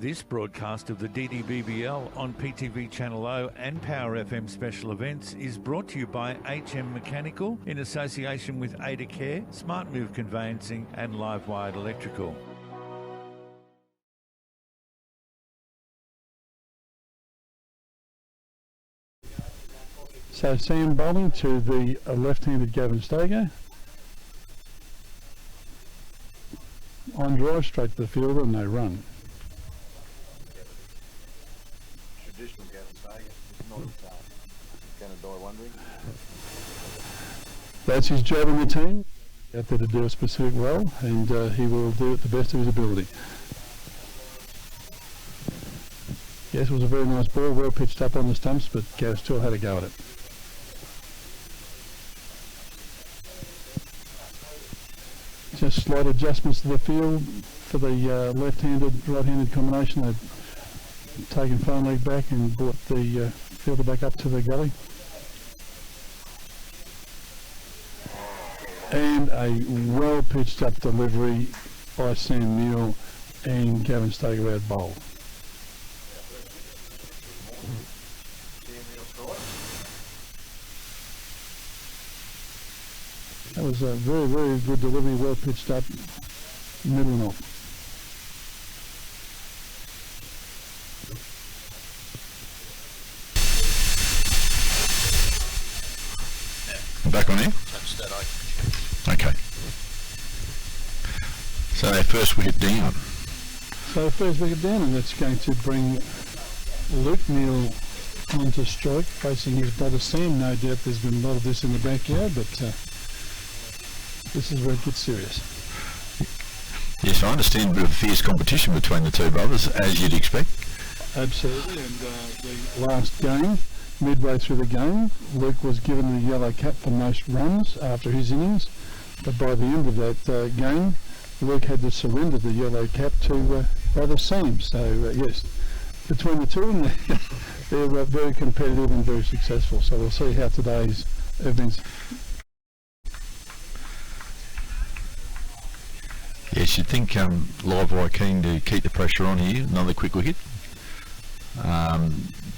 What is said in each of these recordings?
This broadcast of the DDBBL on PTV Channel O and Power FM special events is brought to you by HM Mechanical in association with Ada Care, Smart Move Conveyancing and Livewired Electrical. So Sam bowling to the left-handed Gavin Stager. On drive straight to the fielder and they run. Traditional Gavin Stager, it's not going to die wondering. That's his job in the team, out there to do a specific role, and he will do it to the best of his ability. Yes, it was a very nice ball, well pitched up on the stumps, but Gav still had a go at it. Just slight adjustments to the field for the left-handed, right-handed combination. They've taken phone leg back and brought the fielder back up to the gully. And a well-pitched up delivery by Sam Neal and Gavin Stager out bowl. That was a very, very good delivery, well pitched up, middle and off. Back on here? Okay. So our first wicket down. So first wicket down, and that's going to bring Luke Neal onto strike, facing his brother Sam. No doubt there's been a lot of this in the backyard, but this is where it gets serious. Yes, I understand a bit of fierce competition between the two brothers, as you'd expect. Absolutely, and the last game, midway through the game, Luke was given the yellow cap for most runs after his innings, but by the end of that game, Luke had to surrender the yellow cap to brother Sam. So yes, between the two of them, they're very competitive and very successful. So we'll see how today's events. Yes, you'd think Livewired keen to keep the pressure on here. Another quick wicket.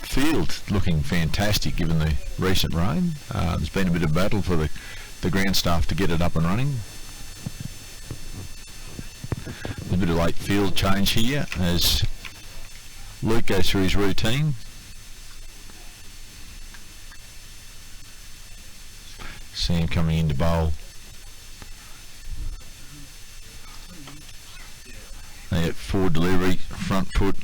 Field looking fantastic given the recent rain. There's been a bit of battle for the ground staff to get it up and running. A bit of late field change here as Luke goes through his routine. Sam coming in to bowl. They get forward delivery, front foot.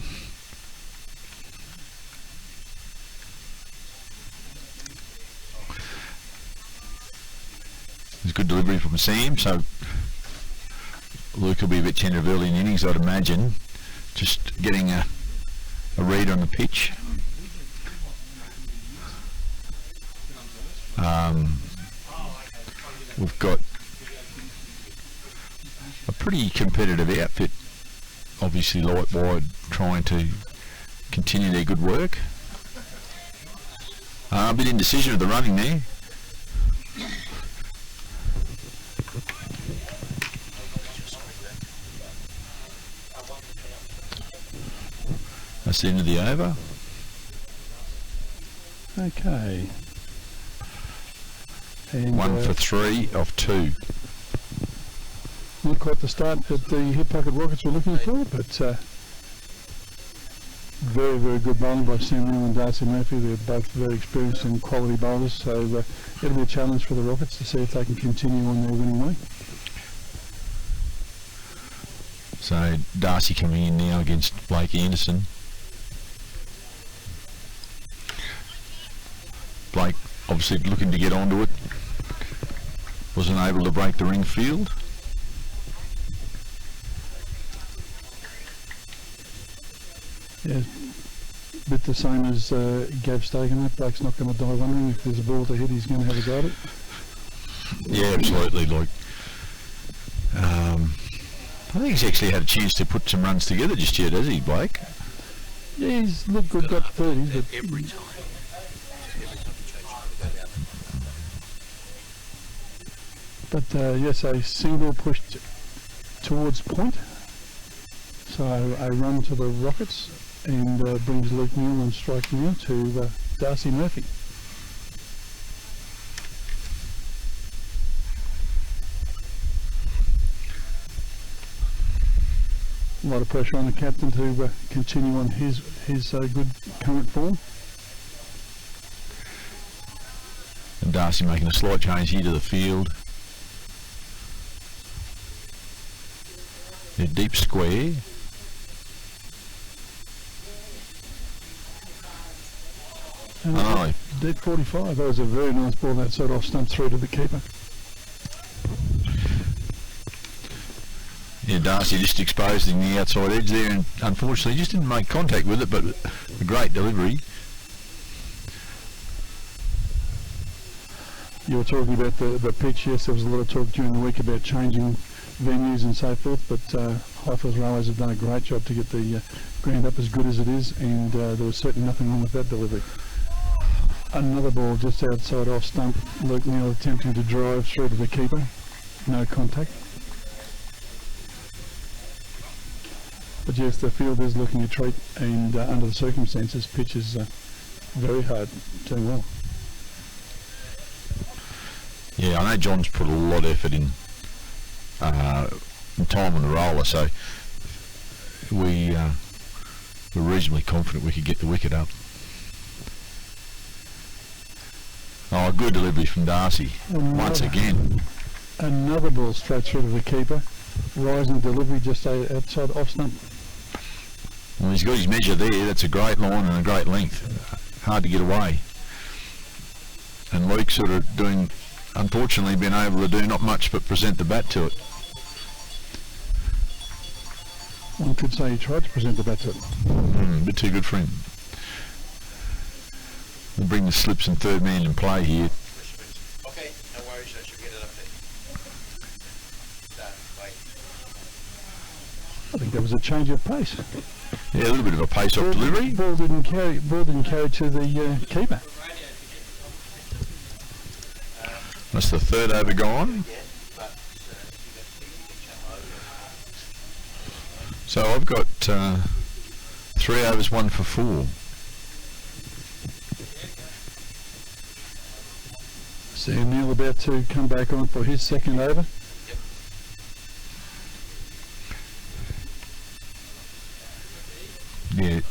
There's good delivery from Sam, so Luke will be a bit tender of early in the innings, I'd imagine. Just getting a read on the pitch. We've got a pretty competitive outfit. Obviously Livewired trying to continue their good work. A bit indecision of the running there. That's the end of the over. Okay. And 1 for 3 of 2. Not quite the start that the hip pocket Rockets were looking for, but very, very good bowling by Sam Neal and Darcy Murphy. They're both very experienced and quality bowlers, so it'll be a challenge for the Rockets to see if they can continue on their winning way. So Darcy coming in now against Blake Anderson. Blake obviously looking to get onto it. Wasn't able to break the ring field. Yeah, a bit the same as Gav Stagen. Blake's not going to die wondering if there's a ball to hit, he's going to have a go at it. Yeah, absolutely. Like, I think he's actually had a chance to put some runs together just yet, has he, Blake? Yeah, he's looked good, got 30, but every time. But yes, a single pushed towards point. So a run to the Rockets and brings Luke Newell and strike now to Darcy Murphy. A lot of pressure on the captain to continue on his good current form. And Darcy making a slight change here to the field. A deep square. Dead 45. That was a very nice ball outside off stump through to the keeper. Yeah, Darcy just exposing the outside edge there, and unfortunately just didn't make contact with it, but a great delivery. You were talking about the pitch. Yes, there was a lot of talk during the week about changing venues and so forth, but Highfields Railways have done a great job to get the ground up as good as it is, and there was certainly nothing wrong with that delivery. Another ball just outside off stump. Luke Neal attempting to drive through to the keeper. No contact. But yes, the field is looking a treat, and under the circumstances, pitch is very hard, doing well. Yeah, I know John's put a lot of effort in time on the roller, so we're reasonably confident we could get the wicket up. Oh, a good delivery from Darcy, once again. Another ball straight through to the keeper. Rising delivery just outside off stump. Well, he's got his measure there. That's a great line and a great length. Hard to get away. And Luke sort of doing, unfortunately, been able to do not much but present the bat to it. One could say he tried to present the bat to it. A bit too good for him. We'll bring the slips and third man in play here. Okay, no worries, I should get it up there. I think that was a change of pace. Yeah, a little bit of a pace-off delivery. Ball didn't carry to the keeper. That's the third over gone. So I've got 3 overs, 1 for 4. Sam Neal about to come back on for his second over. Yeah,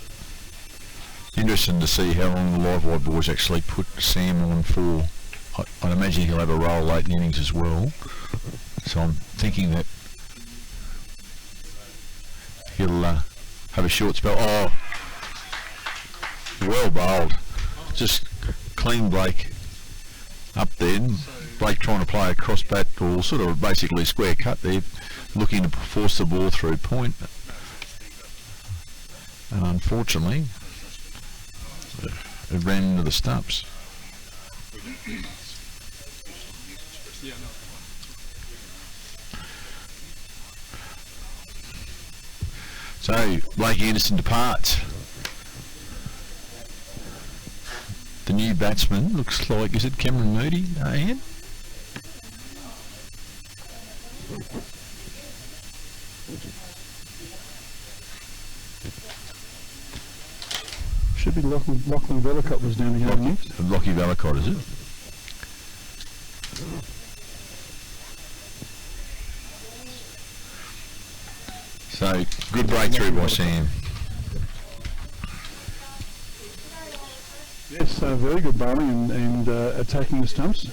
interesting to see how long the Livewired boys actually put Sam on for. I'd imagine he'll have a role late in the innings as well. So I'm thinking that he'll have a short spell. Oh, well bowled. Just clean break up there. Blake trying to play a cross bat or sort of basically square cut there, looking to force the ball through point. And unfortunately, it ran into the stumps. So Blake Anderson departs. The new batsman looks like, is it Cameron Moody, Ian? Should be Lachlan Vellicott was down the game next. Lockie Vellicott, is it? So, good breakthrough by Sam. Yes, very good bowling and attacking the stumps.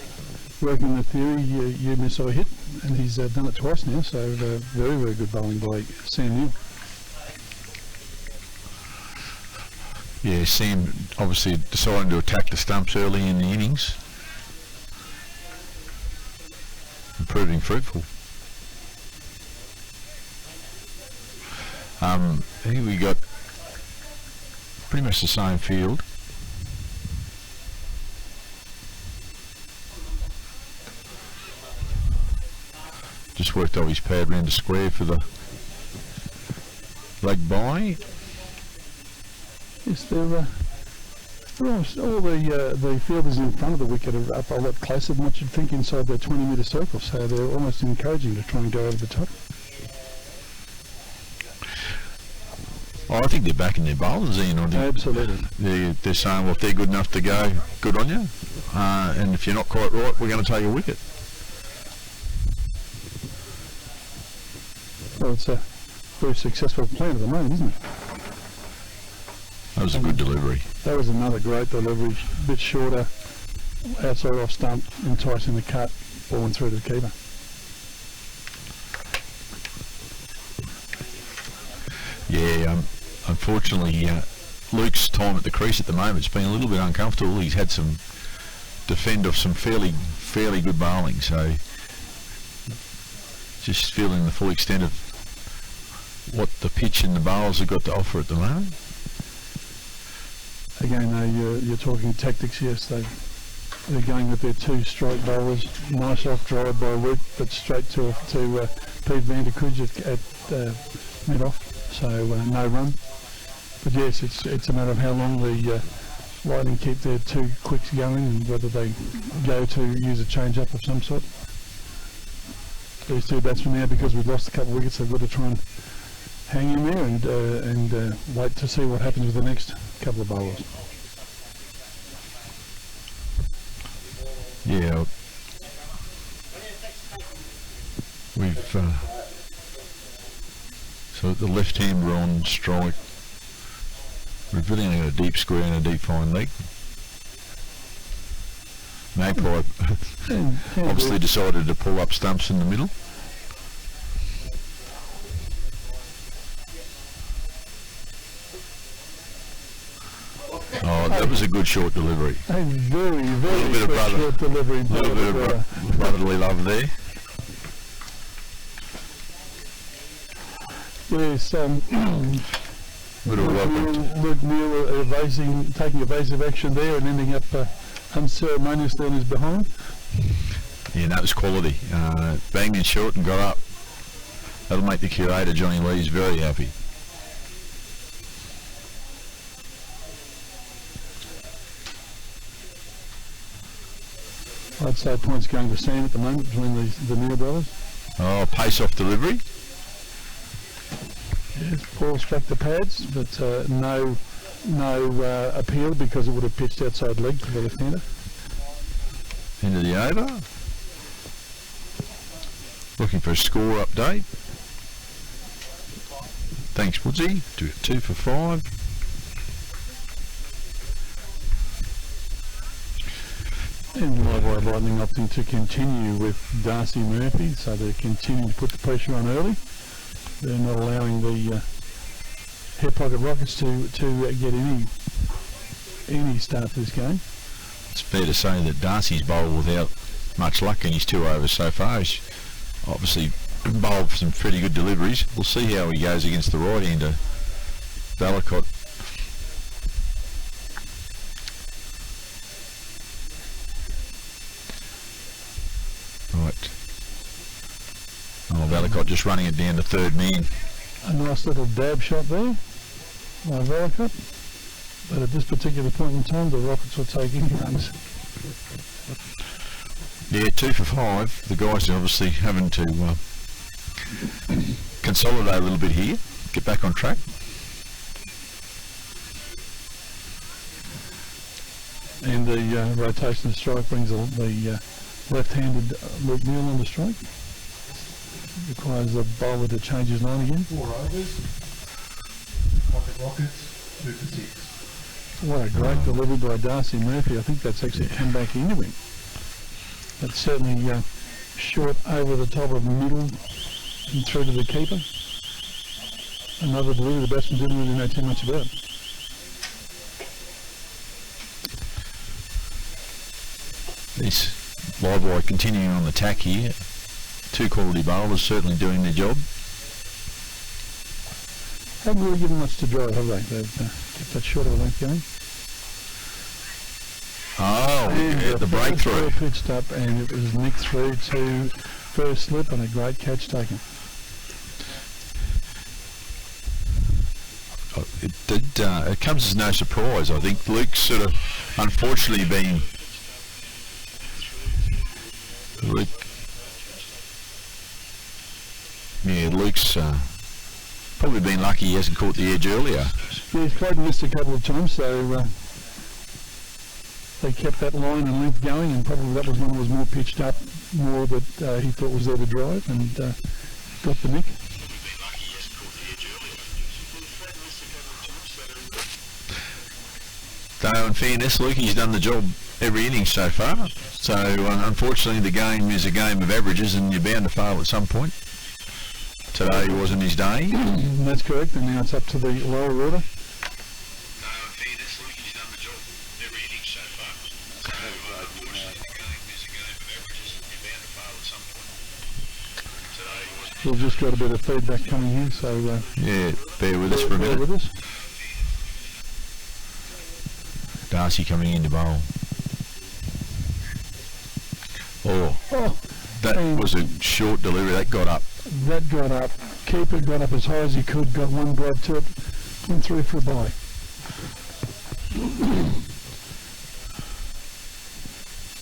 Working the theory, you miss, I hit, and he's done it twice now, so very, very good bowling by Sam Neal. Yeah, Sam obviously deciding to attack the stumps early in the innings. And proving fruitful. Here we got pretty much the same field. Just worked off his pad round the square for the leg by. Yes, all the fielders in front of the wicket are up a lot closer than what you'd think inside their 20-metre circle, so they're almost encouraging to try and go over the top. Oh, I think they're backing their bowlers, Ian. I think Absolutely. they're saying, well, if they're good enough to go, good on you. And if you're not quite right, we're going to take a wicket. Well, it's a very successful plan at the moment, isn't it? That was a good delivery. That was another great delivery, a bit shorter, outside off stump, enticing the cut, ball went through to the keeper. Yeah, unfortunately, Luke's time at the crease at the moment has been a little bit uncomfortable. He's had some defend off some fairly good bowling, so just feeling the full extent of what the pitch and the bowlers have got to offer at the moment. Again, though, you're talking tactics. Yes, they're going with their 2 strike bowlers. Nice off drive by Luke, but straight to Pete van der Kudge at mid off. So no run. But yes, it's a matter of how long the Lightning keep their 2 quicks going and whether they go to use a change up of some sort. These 2 batsmen now, because we've lost a couple of wickets, they've got to try and hang in there and wait to see what happens with the next couple of bowlers. Yeah, we've so the left hand we're on strike. We've really only got a deep square and a deep fine leg. Magpie obviously decided to pull up stumps in the middle. Oh, that was a good short delivery. A very short delivery. A little bit of brotherly love there. Yes, Bit of welcome. Luke Neal taking evasive action there and ending up unceremoniously on his behind. Yeah, that was quality. Banged in short and got up. That'll make the curator, Johnny Lees, very happy. I'd say points going to Sam at the moment between the Neal brothers. Oh, pace off delivery. Yes, ball struck the pads, but no appeal because it would have pitched outside leg for the left-hander. Into the over. Looking for a score update. Thanks, Woodsy. 2 for 5. And Livewired Lightning opting to continue with Darcy Murphy, so they're continuing to put the pressure on early. They're not allowing the hip pocket Rockets to get any start to this game. It's fair to say that Darcy's bowled without much luck in his 2 overs so far. He's obviously bowled some pretty good deliveries. We'll see how he goes against the right-hander, Valakot. Right. Oh, Valakot just running it down to third man. A nice little dab shot there by Valakot. But at this particular point in time, the Rockets will take any runs. Yeah, 2 for 5. The guys are obviously having to consolidate a little bit here, get back on track. And the rotation of strike brings the left-handed Luke Neal on the strike. Requires the bowler to change his line again. 4 overs. Pocket Rockets, 2 for 6. What a great delivery by Darcy Murphy. I think that's actually come back into him. That's certainly short over the top of middle and through to the keeper. Another delivery the batsman didn't really know too much about. This Livewire continuing on the tack here. 2 quality bowlers certainly doing their job. Haven't really given much to drive, have they? They've kept that short of a length going. Oh, And the breakthrough. Pitched up and it was nicked through to first slip and a great catch taken. It comes as no surprise. I think Luke's sort of unfortunately been Luke's probably probably been lucky he hasn't caught the edge earlier. Yeah, he's tried and missed a couple of times, so they kept that line and length going, and probably that was one that was more pitched up, more that he thought was there to drive, and got the nick. Though in fairness, Lukey's done the job every inning so far. So unfortunately the game is a game of averages and you're bound to fail at some point. Today wasn't his day. That's correct, and now it's up to the lower order. We've just got a bit of feedback coming in, so yeah, bear with us for a minute. With us. Darcy coming in to bowl. Oh, that was a short delivery. That got up. That got up. Keeper got up as high as he could, got one grab to it, went through for a bye.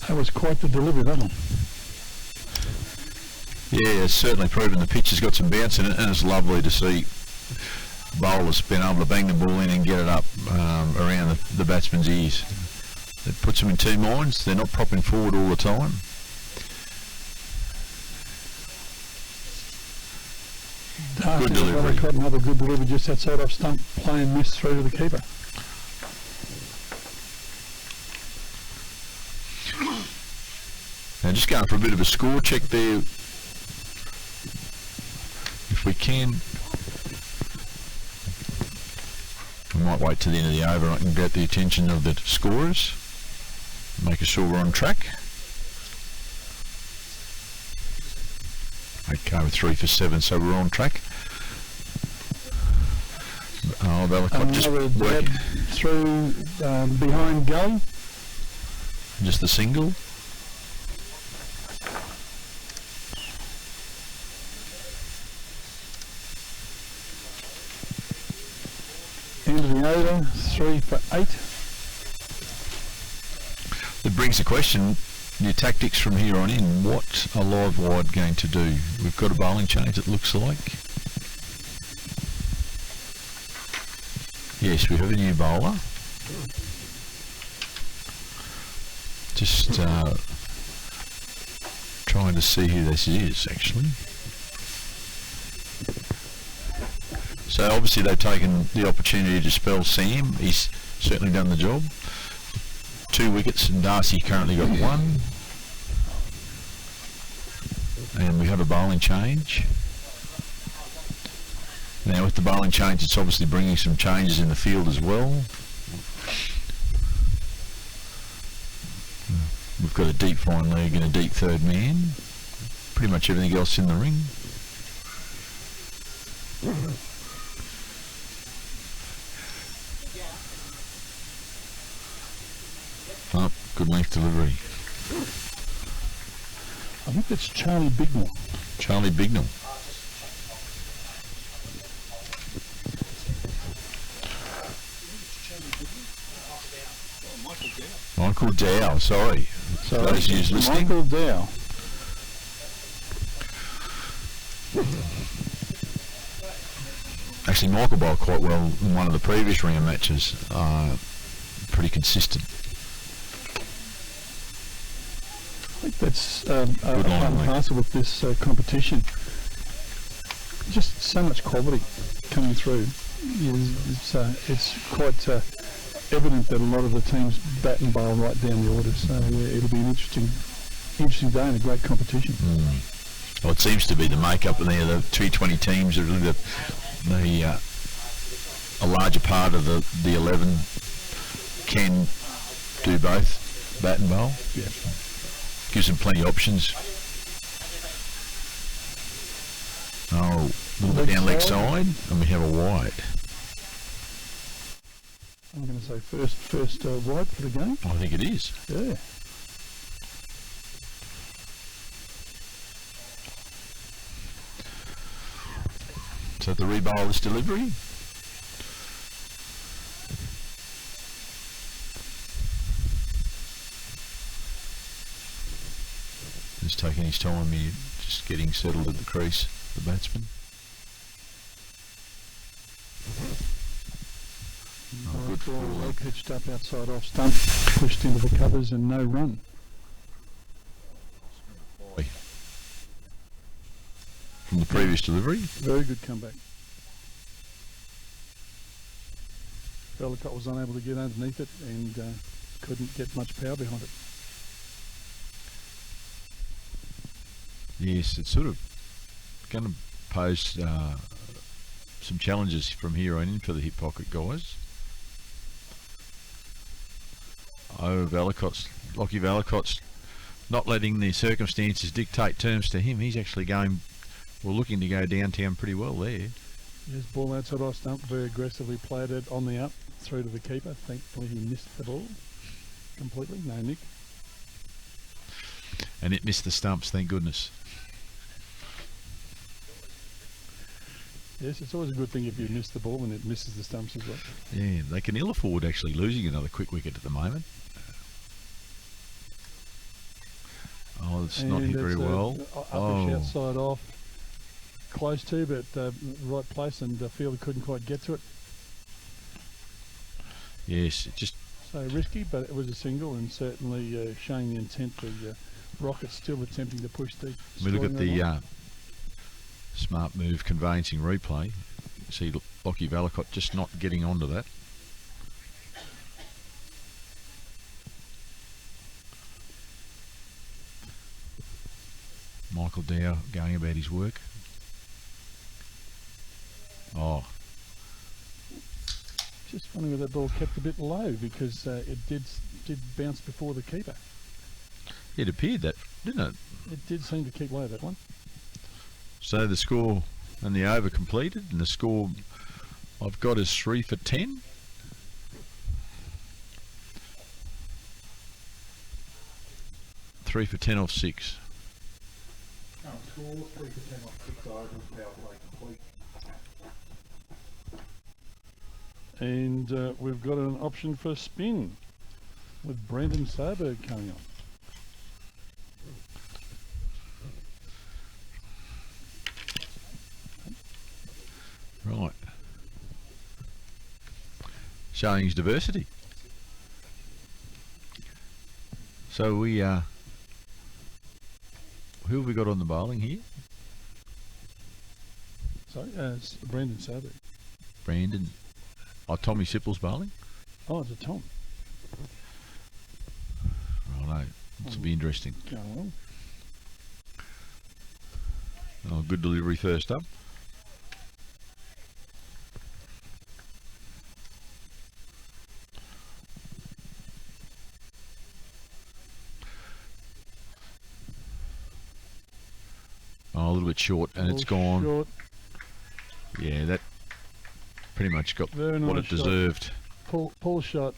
That was quite the delivery, that one. Yeah, it's certainly proven the pitch has got some bounce in it, and it's lovely to see bowlers been able to bang the ball in and get it up around the batsman's ears. It puts them in two minds. They're not propping forward all the time. Good delivery. Got another good delivery just outside off stump, playing miss through to the keeper. Now just going for a bit of a score check there, if we can. We might wait till the end of the over and I can get the attention of the scorers, making sure we're on track. Okay, we're 3 for 7, so we're on track. Oh, Bellicott just working through behind Gully. Just the single. End of the over, 3 for 8. It brings the question, your tactics from here on in, what are Livewired going to do? We've got a bowling change, it looks like. Yes, we have a new bowler. Just trying to see who this is, actually. So obviously they've taken the opportunity to spell Sam. He's certainly done the job. 2 wickets and Darcy currently got 1. And we have a bowling change. Now with the bowling change, it's obviously bringing some changes in the field as well. We've got a deep fine leg and a deep third man. Pretty much everything else in the ring. Oh, good length delivery. I think that's Charlie Bignell. Charlie Bignell. Michael Dow, sorry. So those who's listening. Michael Dow. Actually, Michael bowled quite well in one of the previous ringer matches. Pretty consistent. I think that's a fun parcel with this competition. Just so much quality coming through. It's quite evident that a lot of the teams bat and bowl right down the order. So it'll be an interesting day and a great competition. Well, it seems to be the makeup of the 220 teams. A larger part of the 11 can do both, bat and bowl. Yeah. Gives them plenty of options. Oh, a little bit down leg side, and we have a wide. I'm going to say first wide for the game. I think it is. Yeah. So the rebowl this delivery. Just taking his time here, just getting settled at the crease, the batsman. good Ball for well pitched up outside off stump, pushed into the covers and no run. from the previous delivery. Very good comeback. Bellicott was unable to get underneath it and couldn't get much power behind it. Yes, it's sort of going to pose some challenges from here on in for the hip pocket guys. Oh, Lockie Vallicott's not letting the circumstances dictate terms to him. He's actually looking to go downtown pretty well there. Yes, ball outside off stump, very aggressively played it on the up through to the keeper. Thankfully he missed the ball completely. No nick. And it missed the stumps, thank goodness. Yes, it's always a good thing if you miss the ball and it misses the stumps as well. Yeah, they can ill afford actually losing another quick wicket at the moment. Oh, it's not hit very well. Uppish outside off. Close to, but right place, and the fielder couldn't quite get to it. Yes, it just... So risky, but it was a single, and certainly showing the intent. The Rockets still attempting to push the... We look at the smart move conveyancing replay. See Lockie Vallicott just not getting onto that. Michael Dow going about his work. Oh. Just wondering whether that ball kept a bit low because it did bounce before the keeper. It appeared that, didn't it? It did seem to keep low, that one. So the score and the over completed, and the score I've got is 3 for 10. Three for 10 off 6. Score 3 for 10 off 6 overs, power play complete. And we've got an option for a spin with Brendan Soberg coming on. Right. Showing his diversity. So we who have we got on the bowling here? Sorry, it's Brendan Soberg. Brandon. Oh, Tommy Sipple's bowling? Oh, it's a Tom. Righto. This will be interesting. Go on. Oh, good delivery first up. Oh, a little bit short, and it's gone. Short. Yeah, that pretty much got Very what nice it deserved. Pull shot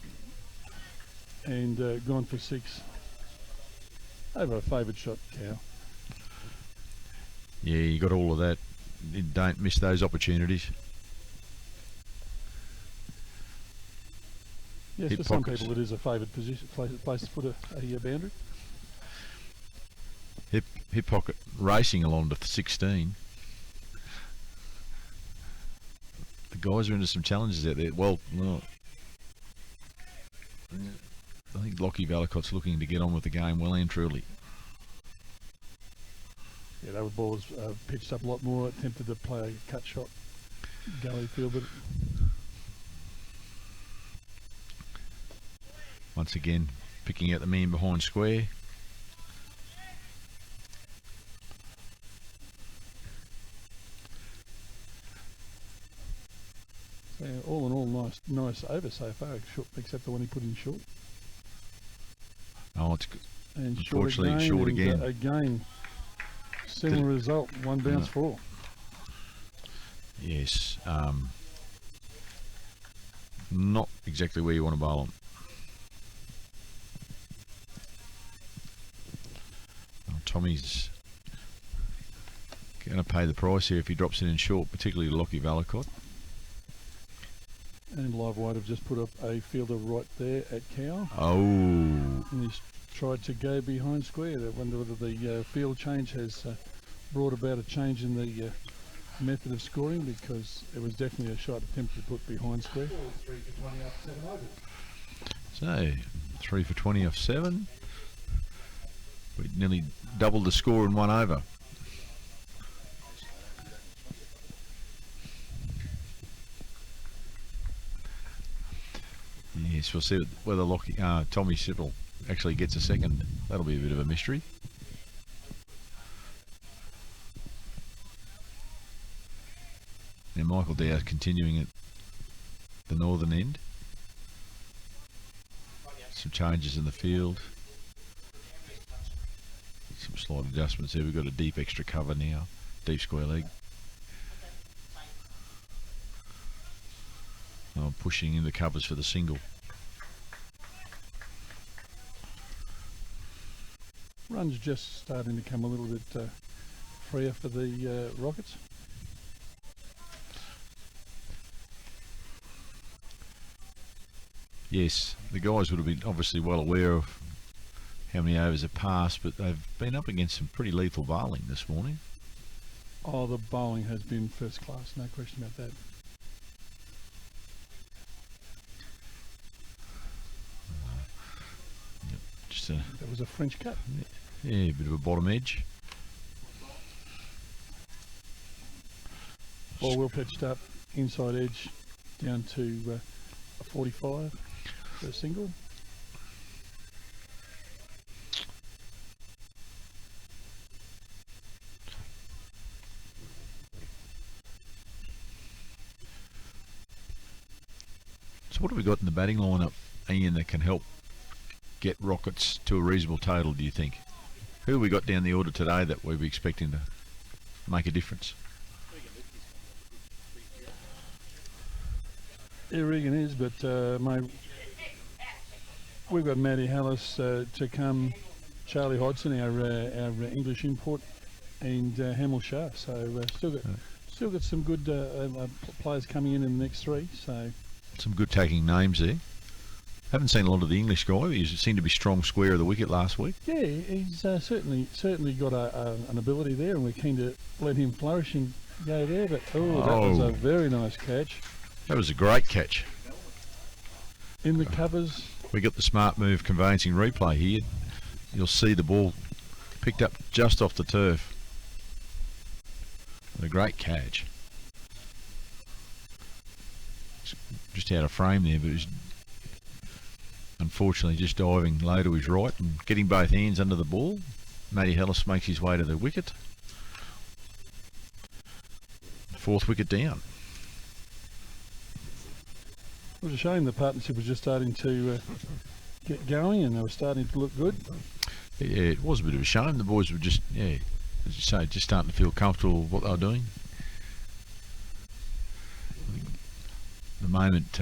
and gone for 6. Over a favoured shot, Cow. Yeah, you got all of that. You don't miss those opportunities. Yes, Hip for some pockets. people it is a favoured position, place to put a boundary. Hip pocket racing along to 16. The guys are into some challenges out there. Well, I think Lockie Vallicott's looking to get on with the game well and truly. Yeah, that ball was pitched up a lot more. Attempted to play a cut shot, gully field, but Once again, picking out the man behind square. so all in all, nice over so far, except the one he put in short. Oh, it's good. And Unfortunately, short again. Again, similar result, one bounce Yeah. 4. Yes. Not exactly where you want to bowl them. Oh, Tommy's going to pay the price here if he drops it in short, particularly Lockie Vallicott. And Livewired have just put up a fielder right there at Cow. Oh, And he's tried to go behind square. I wonder whether the field change has brought about a change in the method of scoring because it was definitely a shot attempted to put behind square. So 3 for 20 off 7. We nearly doubled the score in 1 over. Yes, we'll see whether Tommy Sippel actually gets a second. That'll be a bit of a mystery. Now Michael Dow's continuing at the northern end. Some changes in the field. Some slight adjustments there. We've got a deep extra cover now. Deep square leg. Pushing in the covers for the single. Run's just starting to come a little bit freer for the Rockets. Yes, the guys would have been obviously well aware of how many overs have passed, but they've been up against some pretty lethal bowling this morning. Oh, the bowling has been first class, no question about that. That was a French cut. Yeah, a bit of a bottom edge. Ball well pitched up, inside edge, down to a 45 for a single. So what have we got in the batting lineup, Ian, that can help get Rockets to a reasonable total, do you think? Who have we got down the order today that we'll be expecting to make a difference? Yeah, Regan is, but mate, we've got Matty Hallis to come, Charlie Hodgson, our English import, and Hamill Shah. So still got some good players coming in the next 3. So some good taking names there. Haven't seen a lot of the English guy. He seemed to be strong square of the wicket last week. Yeah, he's certainly got an ability there, and we're keen to let him flourish and go there. But that was a very nice catch. That was a great catch. In the covers. We got the smart move conveyancing replay here. You'll see the ball picked up just off the turf. What a great catch. Just out of frame there, but it was unfortunately just diving low to his right and getting both hands under the ball. Matty Hallis makes his way to the wicket. 4th wicket down. It was a shame the partnership was just starting to get going and they were starting to look good. Yeah, it was a bit of a shame. The boys were just, as you say, just starting to feel comfortable with what they were doing. At the moment,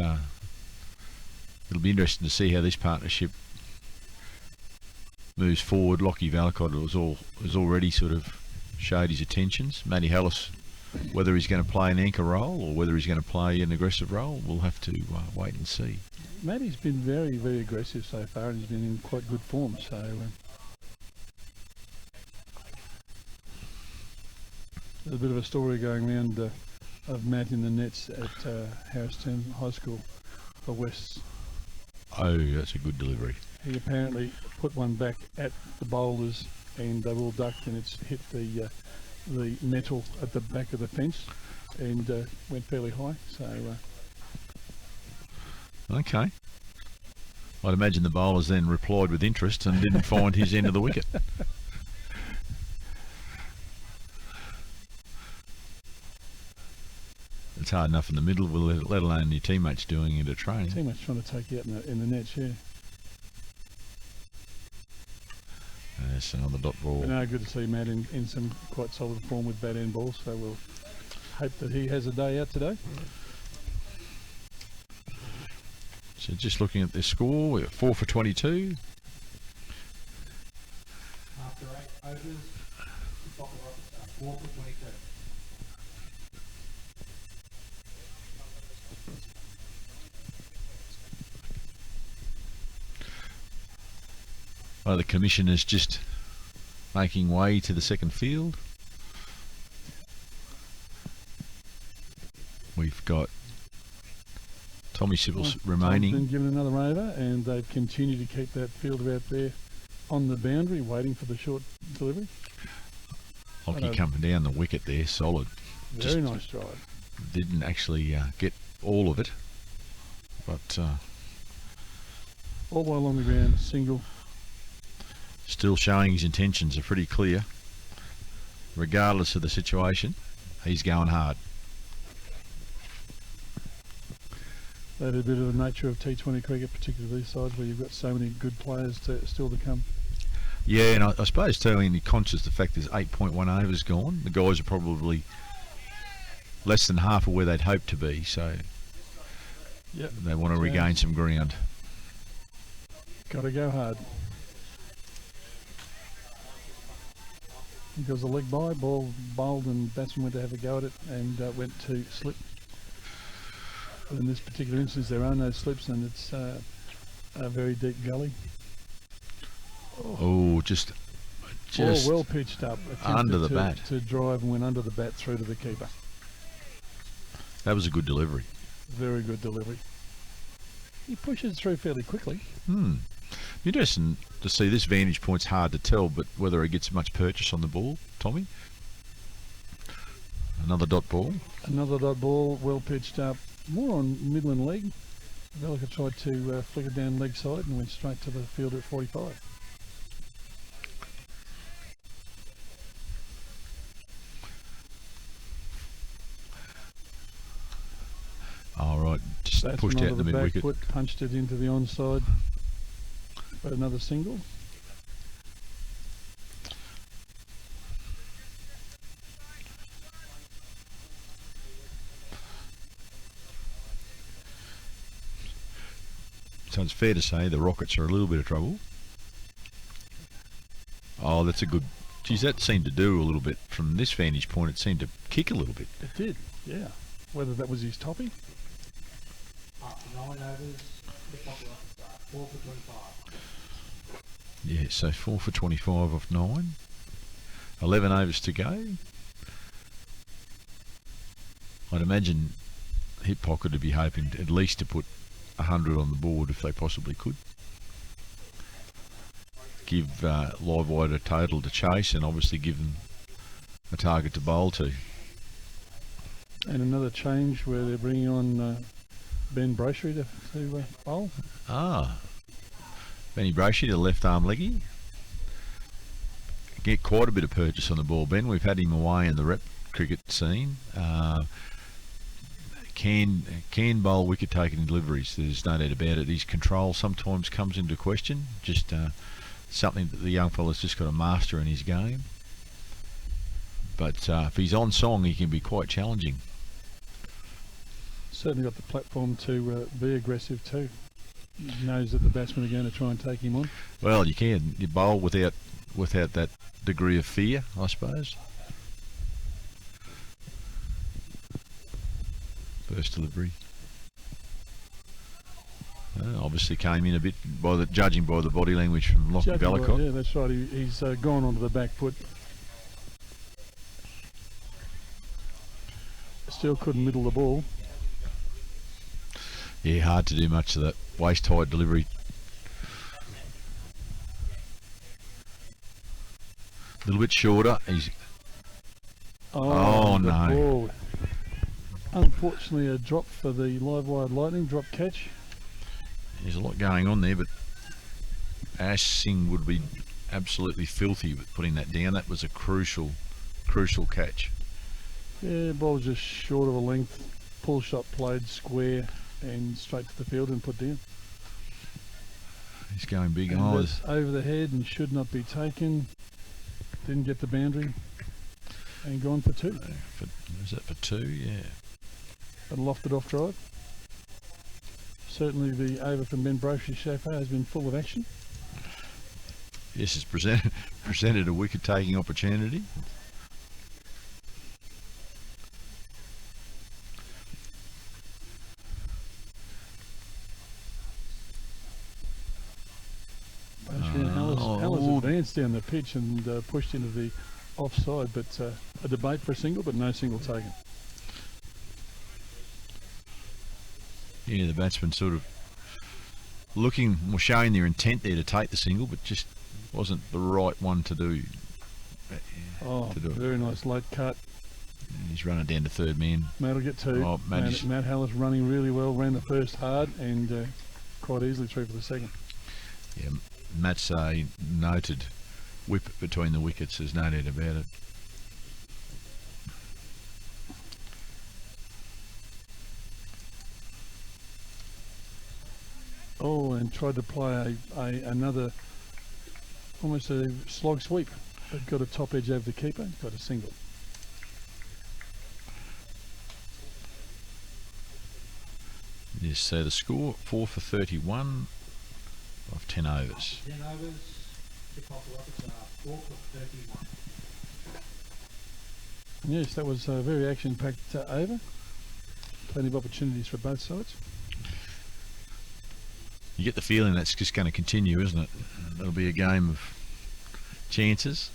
it'll be interesting to see how this partnership moves forward. Lockie Valcott has already sort of showed his intentions. Matty Hallis, whether he's going to play an anchor role or whether he's going to play an aggressive role, we'll have to wait and see. Matty's been very, very aggressive so far and he's been in quite good form. So there's a bit of a story going around of Matt in the nets at Harristown High School for Wests. Oh, that's a good delivery. He apparently put one back at the boulders and they all ducked and it's hit the metal at the back of the fence and went fairly high. So okay. I'd imagine the bowlers then replied with interest and didn't find his end of the wicket. It's hard enough in the middle, let alone your teammates doing it at training. Teammates trying to take you out in the nets, yeah. That's another dot ball. But no, good to see Matt in some quite solid form with bat end balls, so we'll hope that he has a day out today. So just looking at the score, we're 4 for 22. After 8 overs, the top of Rockets are 4 for 22. The commission is just making way to the second field. We've got Tommy Sybil's Tom's remaining. been given another over, and they've continued to keep that fielder out there on the boundary, waiting for the short delivery. Lockie coming down the wicket there, solid. Very nice drive. Didn't actually get all of it, but all the way along the ground, single. Still showing his intentions are pretty clear. Regardless of the situation, he's going hard. That is a bit of the nature of T20 cricket, particularly these sides where you've got so many good players still to come. Yeah, and I suppose too, in conscious the fact there's 8.1 overs gone, the guys are probably less than half of where they'd hoped to be, so yep, they want to regain some ground. Got to go hard. Because the leg by, ball bowled and batsman went to have a go at it and went to slip. But in this particular instance there are no slips and it's a very deep gully. Oh, just well pitched up. Under the bat. To drive and went under the bat through to the keeper. That was a good delivery. Very good delivery. He pushes through fairly quickly. Interesting to see. This vantage point's hard to tell, but whether he gets much purchase on the ball, Tommy. Another dot ball. Another dot ball, well pitched up, more on Midland leg. Velica tried to flick it down leg side and went straight to the fielder at 45. All right, just That's pushed out the mid wicket. Foot, punched it into the onside. But another single. So it's fair to say the Rockets are a little bit of trouble. Oh, that's a good... Geez, that seemed to do a little bit. From this vantage point, it seemed to kick a little bit. It did, yeah. Whether that was his topping? 9 overs, 4 for 25. Yeah, so 4 for 25 off 9. 11 overs to go. I'd imagine Hip Pocket would be hoping at least to put 100 on the board if they possibly could. Give Livewired a total to chase and obviously give them a target to bowl to. And another change where they're bringing on Ben Brashery to bowl. Benny Brashery, the left arm leggy. Get quite a bit of purchase on the ball, Ben. We've had him away in the rep cricket scene. Can bowl wicket taking deliveries. There's no doubt about it. His control sometimes comes into question. Just something that the young fella's just got to master in his game. But if he's on song, he can be quite challenging. Certainly got the platform to be aggressive too. He knows that the batsmen are going to try and take him on. Well, you can. You bowl without that degree of fear, I suppose. First delivery. Obviously came in a bit judging by the body language from Lockie Velica. Yeah, that's right. He's gone onto the back foot. Still couldn't middle the ball. Yeah, hard to do much of that waist-high delivery. A little bit shorter. He's. Oh no. Ball. Unfortunately, a drop for the Livewired Lightning, drop catch. There's a lot going on there, but Ash Singh would be absolutely filthy with putting that down. That was a crucial catch. Yeah, ball was just short of a length. Pull shot played square and straight to the field and put down. He's going big. Over the head and should not be taken. Didn't get the boundary and gone for 2. Was that for 2? Yeah. A lofted off drive. Certainly the over from Ben Brashery so far has been full of action. Yes, it's presented a wicket-taking opportunity. Haller's advanced down the pitch and pushed into the offside, but a debate for a single, but no single taken. Yeah, the batsman sort of looking, or showing their intent there to take the single, but just wasn't the right one to do. Oh, To do it. very nice late cut. He's running down to third man. Matt will get two. Oh, Matt Matt Hallis running really well, ran the first hard and quite easily through for the second. Yeah, Matt's a noted whip between the wickets, there's no doubt about it. Oh, and tried to play another, almost a slog sweep, but got a top edge over the keeper, got a single. Yes, so the score 4 for 31 of 10 overs. 10 overs, the Highfields Rockets are 4 for 31. Yes, that was a very action-packed over. Plenty of opportunities for both sides. You get the feeling that's just going to continue, isn't it? It'll be a game of chances.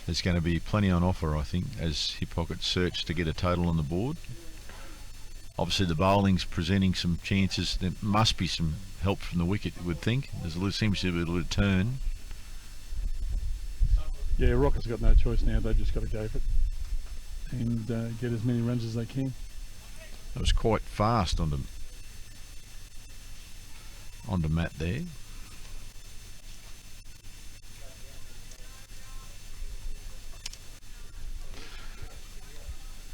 There's going to be plenty on offer, I think, as Hip Pocket search to get a total on the board. Obviously, the bowling's presenting some chances. There must be some help from the wicket, you would think. Seems to be a little turn. Yeah, Rockets got no choice now. They've just got to go for it and get as many runs as they can. That was quite fast onto Matt there.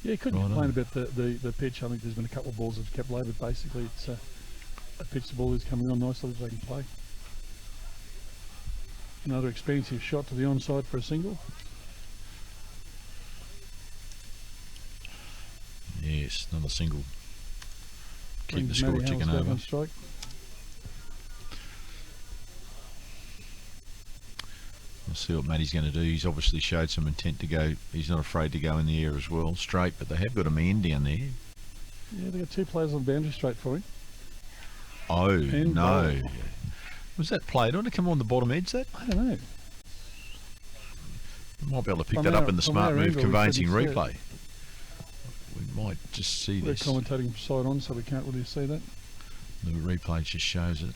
Yeah, couldn't Right complain on. about the pitch. I think there's been a couple of balls that have kept low, but basically it's a pitch the ball is coming on nicely so they can play. Another expensive shot to the onside for a single. Yes, another single. Keep the Brings score Matty ticking Hallis back over. on strike. We'll see what Matty's going to do. He's obviously showed some intent to go. He's not afraid to go in the air as well, straight, but they have got a man down there. Yeah, they've got two players on the boundary straight for him. Oh, And no. goal. Was that played? Ought to come on the bottom edge, that? I don't know. We might be able to pick From that our- up in the from smart our move angle, we conveyancing couldn't see it. replay. We might just see We're this. commentating side on, so we can't really see that. The replay just shows it.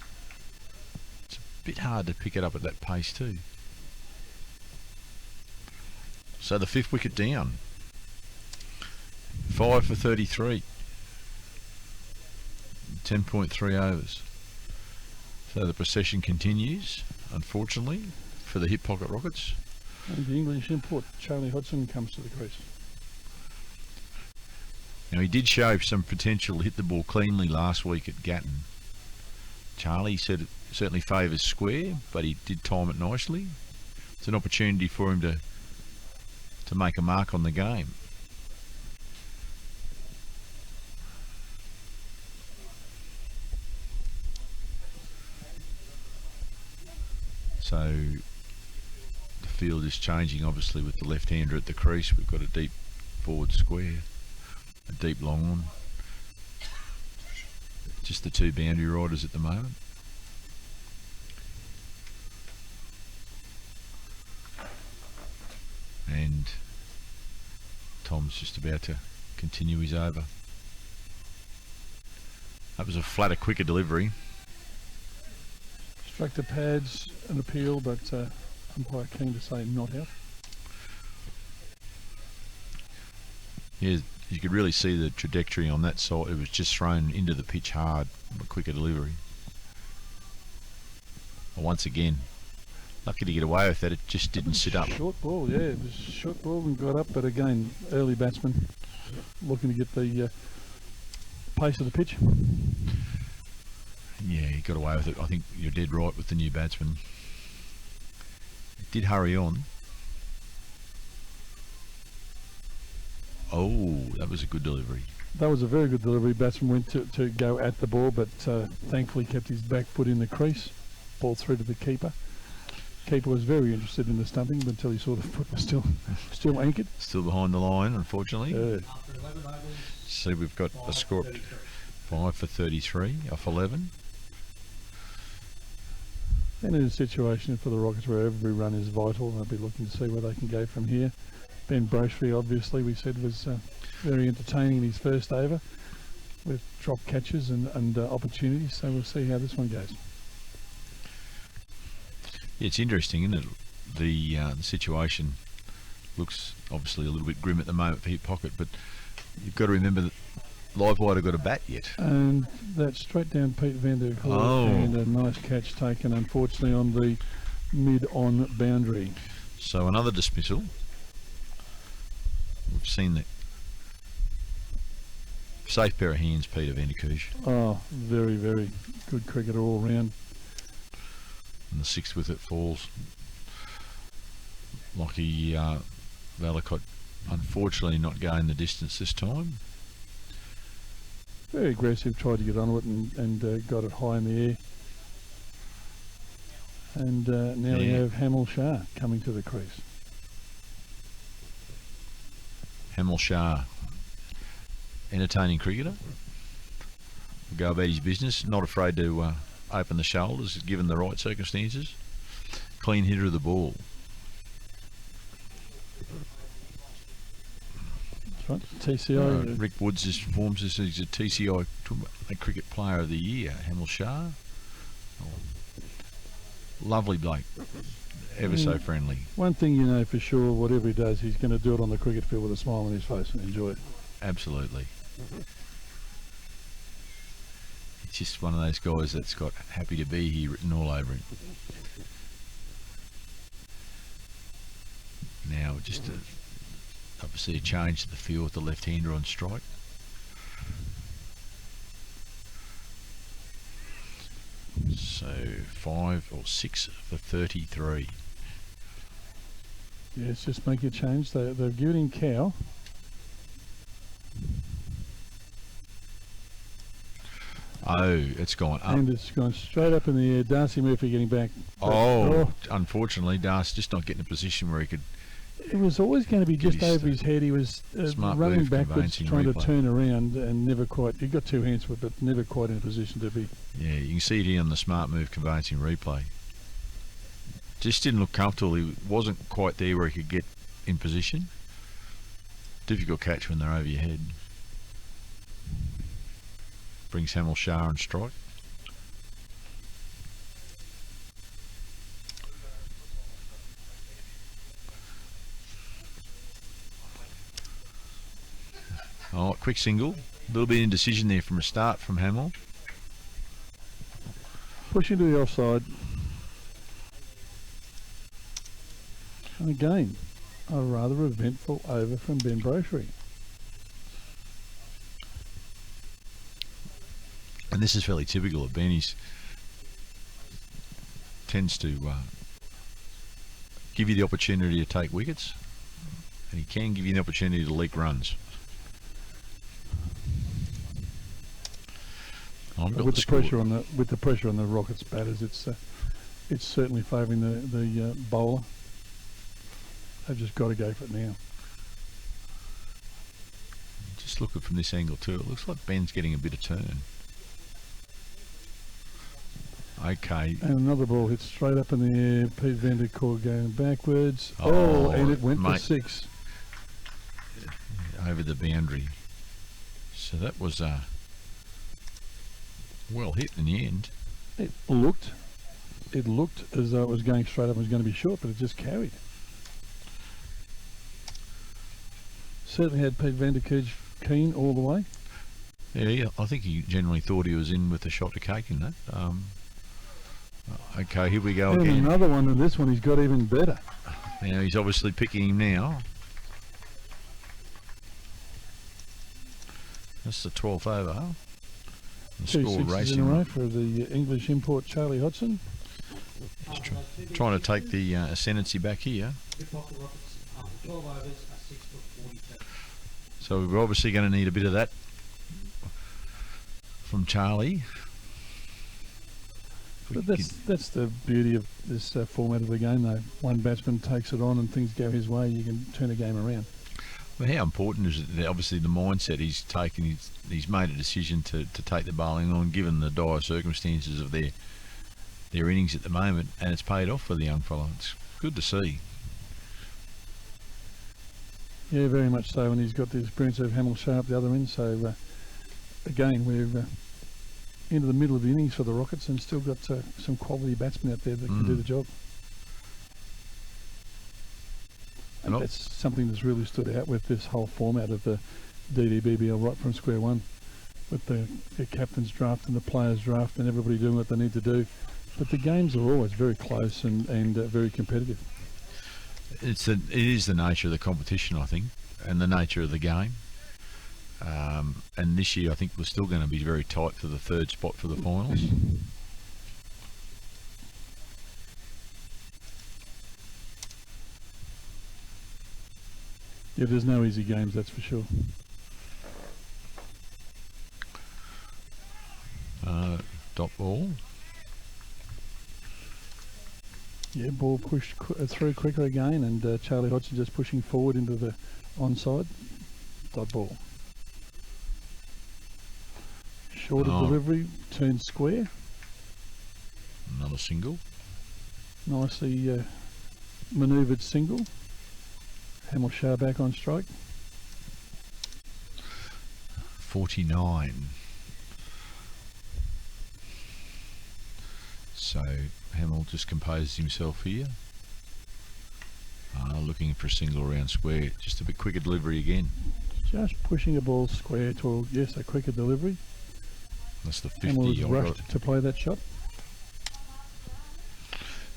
It's a bit hard to pick it up at that pace too. So the fifth wicket down. 5 for 33. 10.3 overs. So the procession continues, unfortunately, for the Hip Pocket Rockets. And the English import, Charlie Hodgson, comes to the crease. Now he did show some potential to hit the ball cleanly last week at Gatton. Charlie said it certainly favours square, but he did time it nicely. It's an opportunity for him to make a mark on the game. So the field is changing obviously with the left-hander at the crease. We've got a deep forward square, a deep long one. Just the two boundary riders at the moment. And Tom's just about to continue his over. That was a flatter, quicker delivery. Struck the pads, an appeal, but umpire keen to say not out. Yeah, you could really see the trajectory on that side. It was just thrown into the pitch hard, a quicker delivery. Once again, lucky to get away with that. It just didn't sit up. Short ball, yeah, it was a short ball and got up, but again, early batsman looking to get the pace of the pitch. Yeah, he got away with it. I think you're dead right with the new batsman. It did hurry on. Oh, that was a good delivery. That was a very good delivery. Batsman went to go at the ball, but thankfully kept his back foot in the crease. Ball through to the keeper. Keeper was very interested in the stumping until he saw the foot was still anchored. Still behind the line, unfortunately. After 11 overs, So we've got a 5 score for of 33. 5 for 33 off 11. And in a situation for the Rockets where every run is vital, they'll be looking to see where they can go from here. Ben Brochery, obviously, we said was very entertaining in his first over. with drop catches and opportunities. So we'll see how this one goes. Yeah, it's interesting, isn't it? The situation looks obviously a little bit grim at the moment for Hip Pocket, but you've got to remember that Livewired have got a bat yet. And that's straight down Pete van der Koor, and a nice catch taken, unfortunately, on the mid-on boundary. So another dismissal. We've seen that. Safe pair of hands, Peter van der Koor. Oh, very, very good cricketer all round. And the sixth with it falls. Lockie Valacott, unfortunately, not going the distance this time. Very aggressive, tried to get onto it and got it high in the air. And now we have Hamel Shah coming to the crease. Hamel Shah, entertaining cricketer. Will go about his business, not afraid to open the shoulders given the right circumstances. Clean hitter of the ball. That's right. TCI. Rick Woods informs us he's a TCI Cricket Player of the Year. Hamel Shah. Lovely bloke. Ever so friendly. One thing you know for sure, whatever he does, he's going to do it on the cricket field with a smile on his face and enjoy it. Absolutely. He's just one of those guys that's got happy to be here written all over him. Now, just obviously a change to the field with the left-hander on strike. So 5 or 6 for 33. Yeah, it's just make a change. They've given him cow. Oh, it's gone up. And it's gone straight up in the air. Darcy Murphy getting back. Unfortunately, Darcy just not getting a position where he could. It was always going to be just over his head. He was running backwards, trying to turn around, and never quite. He got two hands for it, but never quite in a position to be. Yeah, you can see it here on the smart move conveyancing replay. Just didn't look comfortable. He wasn't quite there where he could get in position. Difficult catch when they're over your head. Brings Hamel Shah on strike. Oh, quick single. A little bit of indecision there from a start from Hamel. Pushing to the offside. And again, a rather eventful over from Ben Brochery. And this is fairly typical of Ben. He tends to give you the opportunity to take wickets, and he can give you the opportunity to leak runs. With the pressure on the Rockets batters, it's certainly favouring the bowler. They've just got to go for it now. Just looking from this angle too, it looks like Ben's getting a bit of turn. Okay. And another ball hit straight up in the air. Pete van der Koor going backwards. And it went for 6. Over the boundary. So that was well hit in the end. It looked as though it was going straight up and was going to be short, but it just carried. Certainly had Pete van der Koor keen all the way. Yeah, I think he generally thought he was in with a shot of cake in that. Okay, here we go and again. Another one, and this one he's got even better. Now he's obviously picking him now. That's the 12th over. The 2 score sixes racing in a row for the English import Charlie Hodgson. Trying to take the ascendancy back here. Hip Pocket Rockets, after 12 overs, are 6 for 47. So we're obviously going to need a bit of that from Charlie. But that's the beauty of this format of the game, though. One batsman takes it on and things go his way, you can turn a game around. Well, how important is it? Obviously, the mindset he's taken. He's made a decision to take the bowling on, given the dire circumstances of their innings at the moment, and it's paid off for the young fellow. It's good to see. Yeah, very much so, and he's got the experience of Hamel Shah up the other end, so again, we're into the middle of the innings for the Rockets and still got some quality batsmen out there that can do the job. And that's something that's really stood out with this whole format of the DDBBL right from square one, with the captain's draft and the players' draft and everybody doing what they need to do. But the games are always very close and very competitive. It is the nature of the competition, I think, and the nature of the game. And this year I think we're still going to be very tight for the third spot for the finals. Yeah, there's no easy games, that's for sure. Dot ball. Yeah, ball pushed through quicker again, and Charlie Hodgson just pushing forward into the onside. Dot ball. Short of delivery, turns square. Another single. Nicely manoeuvred single. Hamel Shah back on strike. 49. So Hamel just composes himself here. Looking for a single around square. Just a bit quicker delivery again. Just pushing a ball square to, yes, a quicker delivery. That's the 50. Hamel was rushed to play that shot.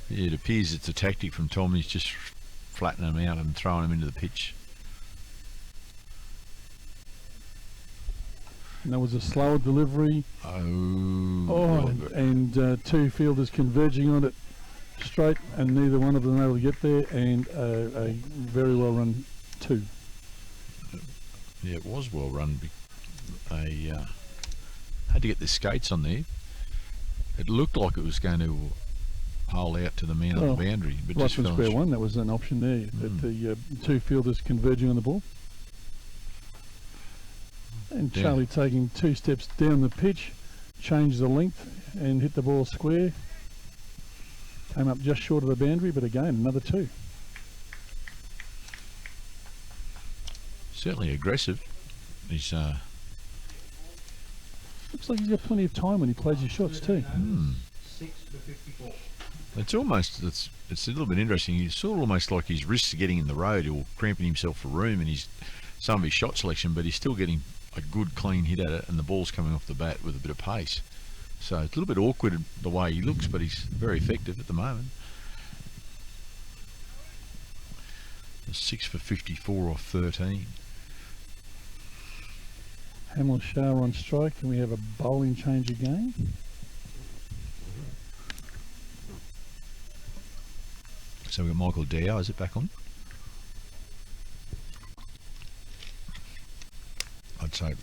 Yeah, it appears it's a tactic from Tom. He's just flattening them out and throwing them into the pitch. And that was a slower delivery. And two fielders converging on it straight, and neither one of them able to get there, and a very well run two. Yeah, it was well run. Had to get the skates on there. It looked like it was going to hole out to the man on the boundary, but right just from fell square one, that was an option there. That the two fielders converging on the ball. And Charlie taking 2 steps down the pitch, changed the length and hit the ball square. Came up just short of the boundary, but again, another 2. Certainly aggressive. He's looks like he's got plenty of time when he plays his shots too. 6 for 54. It's a little bit interesting. It's sort of almost like his wrists are getting in the road or cramping himself for room in some of his shot selection, but he's still getting a good clean hit at it, and the ball's coming off the bat with a bit of pace. So it's a little bit awkward the way he looks, but he's very effective at the moment. 6 for 54 off 13. Hamel Shah on strike, and we have a bowling change again. So we've got Michael Dow. Is it back on? I'd say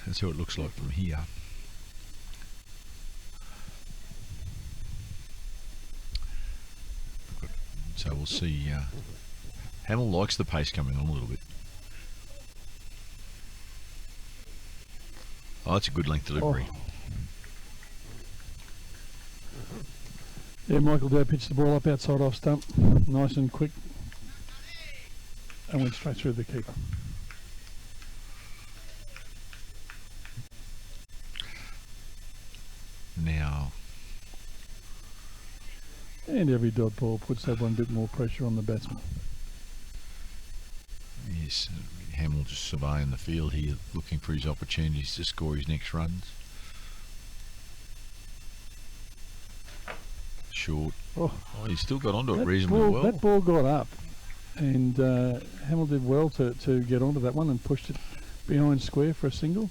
that's how it looks like from here. So we'll see. Hamel likes the pace coming on a little bit. Oh, that's a good length delivery. Yeah, Michael Dow pitched the ball up outside off stump, nice and quick, and went straight through the keeper. Now, and every dot ball puts that one bit more pressure on the batsman. yes, Hamel just surveying the field here, looking for his opportunities to score his next runs. Short. Oh, he's still got onto it reasonably well. That ball got up, and Hamel did well to get onto that one and pushed it behind square for a single.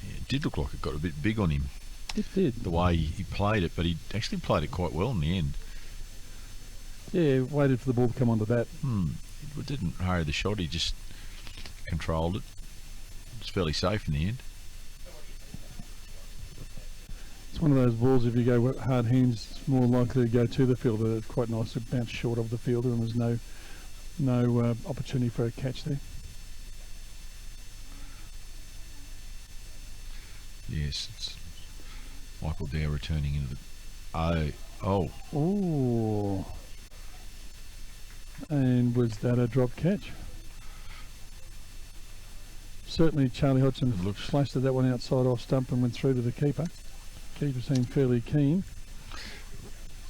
Yeah, it did look like it got a bit big on him. It did. The way he played it, but he actually played it quite well in the end. Yeah, waited for the ball to come onto that. It didn't hurry the shot, he just controlled it. It's fairly safe in the end. It's one of those balls, if you go hard hands, it's more likely to go to the fielder. It's quite nice to bounce short of the fielder, and there's no opportunity for a catch there. Yes, it's Michael Dow returning into the... Oh. And was that a drop catch? Certainly Charlie Hodgson It looks- slashed that one outside off stump and went through to the keeper. Keeper seemed fairly keen.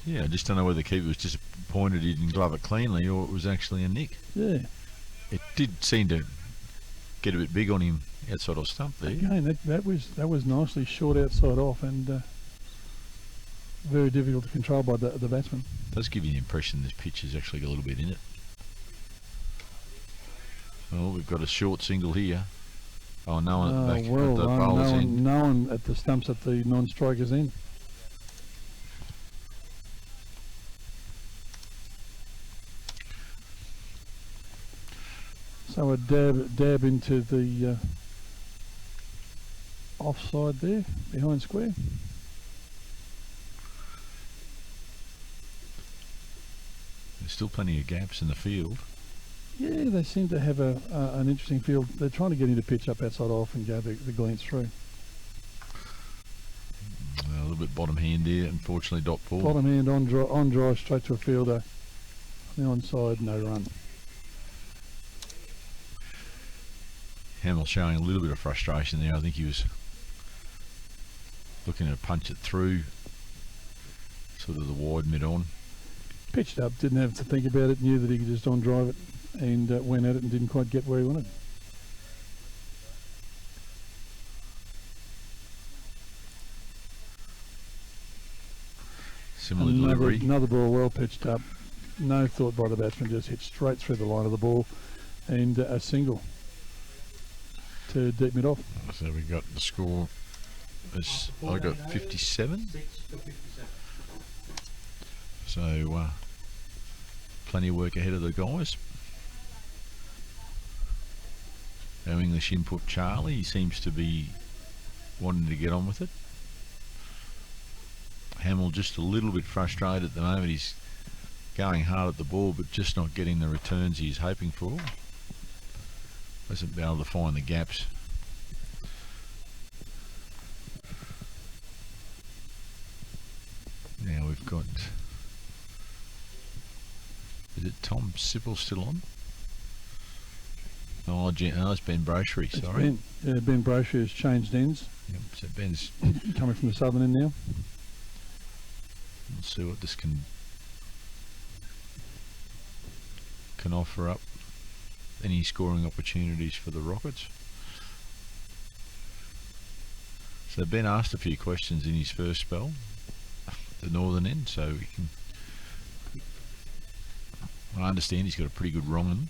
Yeah, I just don't know whether the keeper was disappointed he didn't glove it cleanly or it was actually a nick. Yeah. It did seem to get a bit big on him outside off stump there. Again, that was nicely short outside off and very difficult to control by the batsman. It does give you the impression this pitch has actually got a little bit in it. Well, we've got a short single here. Oh, no one at the back at the bowler's end. No one at the stumps at the non-striker's end. So a dab into the offside there, behind square. There's still plenty of gaps in the field. Yeah, they seem to have an interesting field. They're trying to get into pitch up outside off and go the glance through. A little bit bottom hand there, unfortunately, dot ball. Bottom hand on drive straight to a fielder. The onside, no run. Hamill showing a little bit of frustration there. I think he was looking to punch it through sort of the wide mid-on. Pitched up, didn't have to think about it, knew that he could just on drive it and went at it and didn't quite get where he wanted. Similar delivery. Another ball well pitched up. No thought by the batsman, just hit straight through the line of the ball and a single to deep mid off. So we got the score. I got 57. 6 for 57. So plenty of work ahead of the guys. Our English input Charlie, he seems to be wanting to get on with it. Hamill just a little bit frustrated at the moment. He's going hard at the ball but just not getting the returns he's hoping for. Hasn't been able to find the gaps. Now we've got, is it Tom Sippel still on? Oh, it's Ben Brochery, sorry. Ben Brochery has changed ends. Yep, so Ben's Coming from the southern end now. We'll see what this can offer up. Any scoring opportunities for the Rockets. So Ben asked a few questions in his first spell, the northern end, so we can. I understand he's got a pretty good wrong one.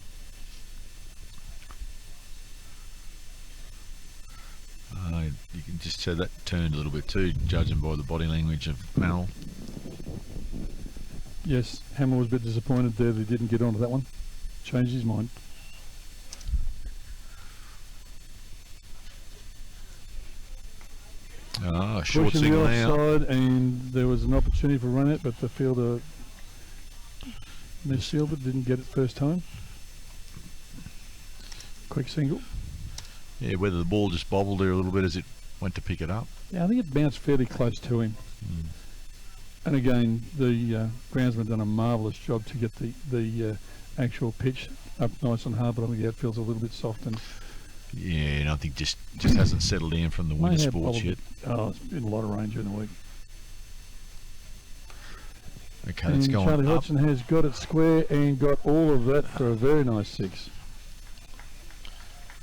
You can just say that turned a little bit too, judging by the body language of Mal. Yes, Hamill was a bit disappointed there that he didn't get onto that one. Changed his mind. Short Pushing single the now. offside, and there was an opportunity for run out, but the fielder misfielded it, didn't get it first time. Quick single. Yeah, whether the ball just bobbled there a little bit as it went to pick it up. Yeah, I think it bounced fairly close to him. And again, the groundsman done a marvellous job to get the actual pitch up nice and hard, but I think the outfield's a little bit soft and Yeah, and I think just hasn't settled down from the may winter have sports bobbled yet. it. Oh, it's been a lot of rain during the week. Okay, it's And going Charlie up. Hodgson has got it square and got all of that for a very nice 6.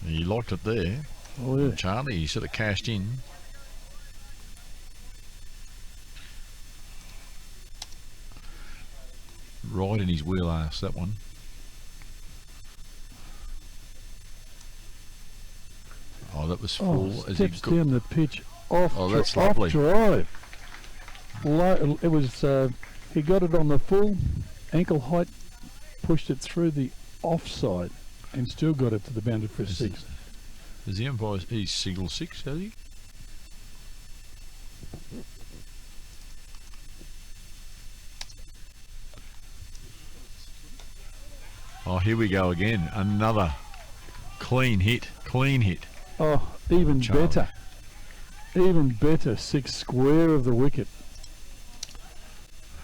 He liked it there. Oh yeah. Charlie, he sort of cashed in. Right in his wheelhouse, that one. Oh, that was full. As he Steps down the pitch off, Oh, that's off lovely. drive. It was he got it on the full ankle height, pushed it through the offside, and still got it to the boundary for a Is 6. Is the umpire, he's signal 6, has he? Oh, here we go again. Another clean hit. Oh, even Charlie. better. Even better. 6 square of the wicket.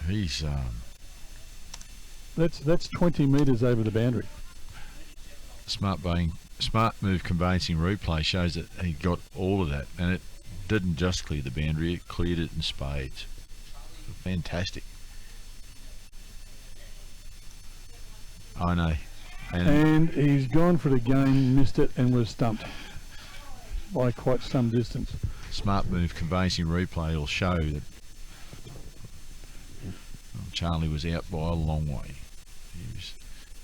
He's That's 20 metres over the boundary. smart bowling smart move conveyancing replay shows that he got all of that, and it didn't just clear the boundary, it cleared it in spades. Fantastic. I know. And he's gone for the game, missed it, and was stumped by quite some distance. Smart move conveyancing replay will show that Charlie was out by a long way. He was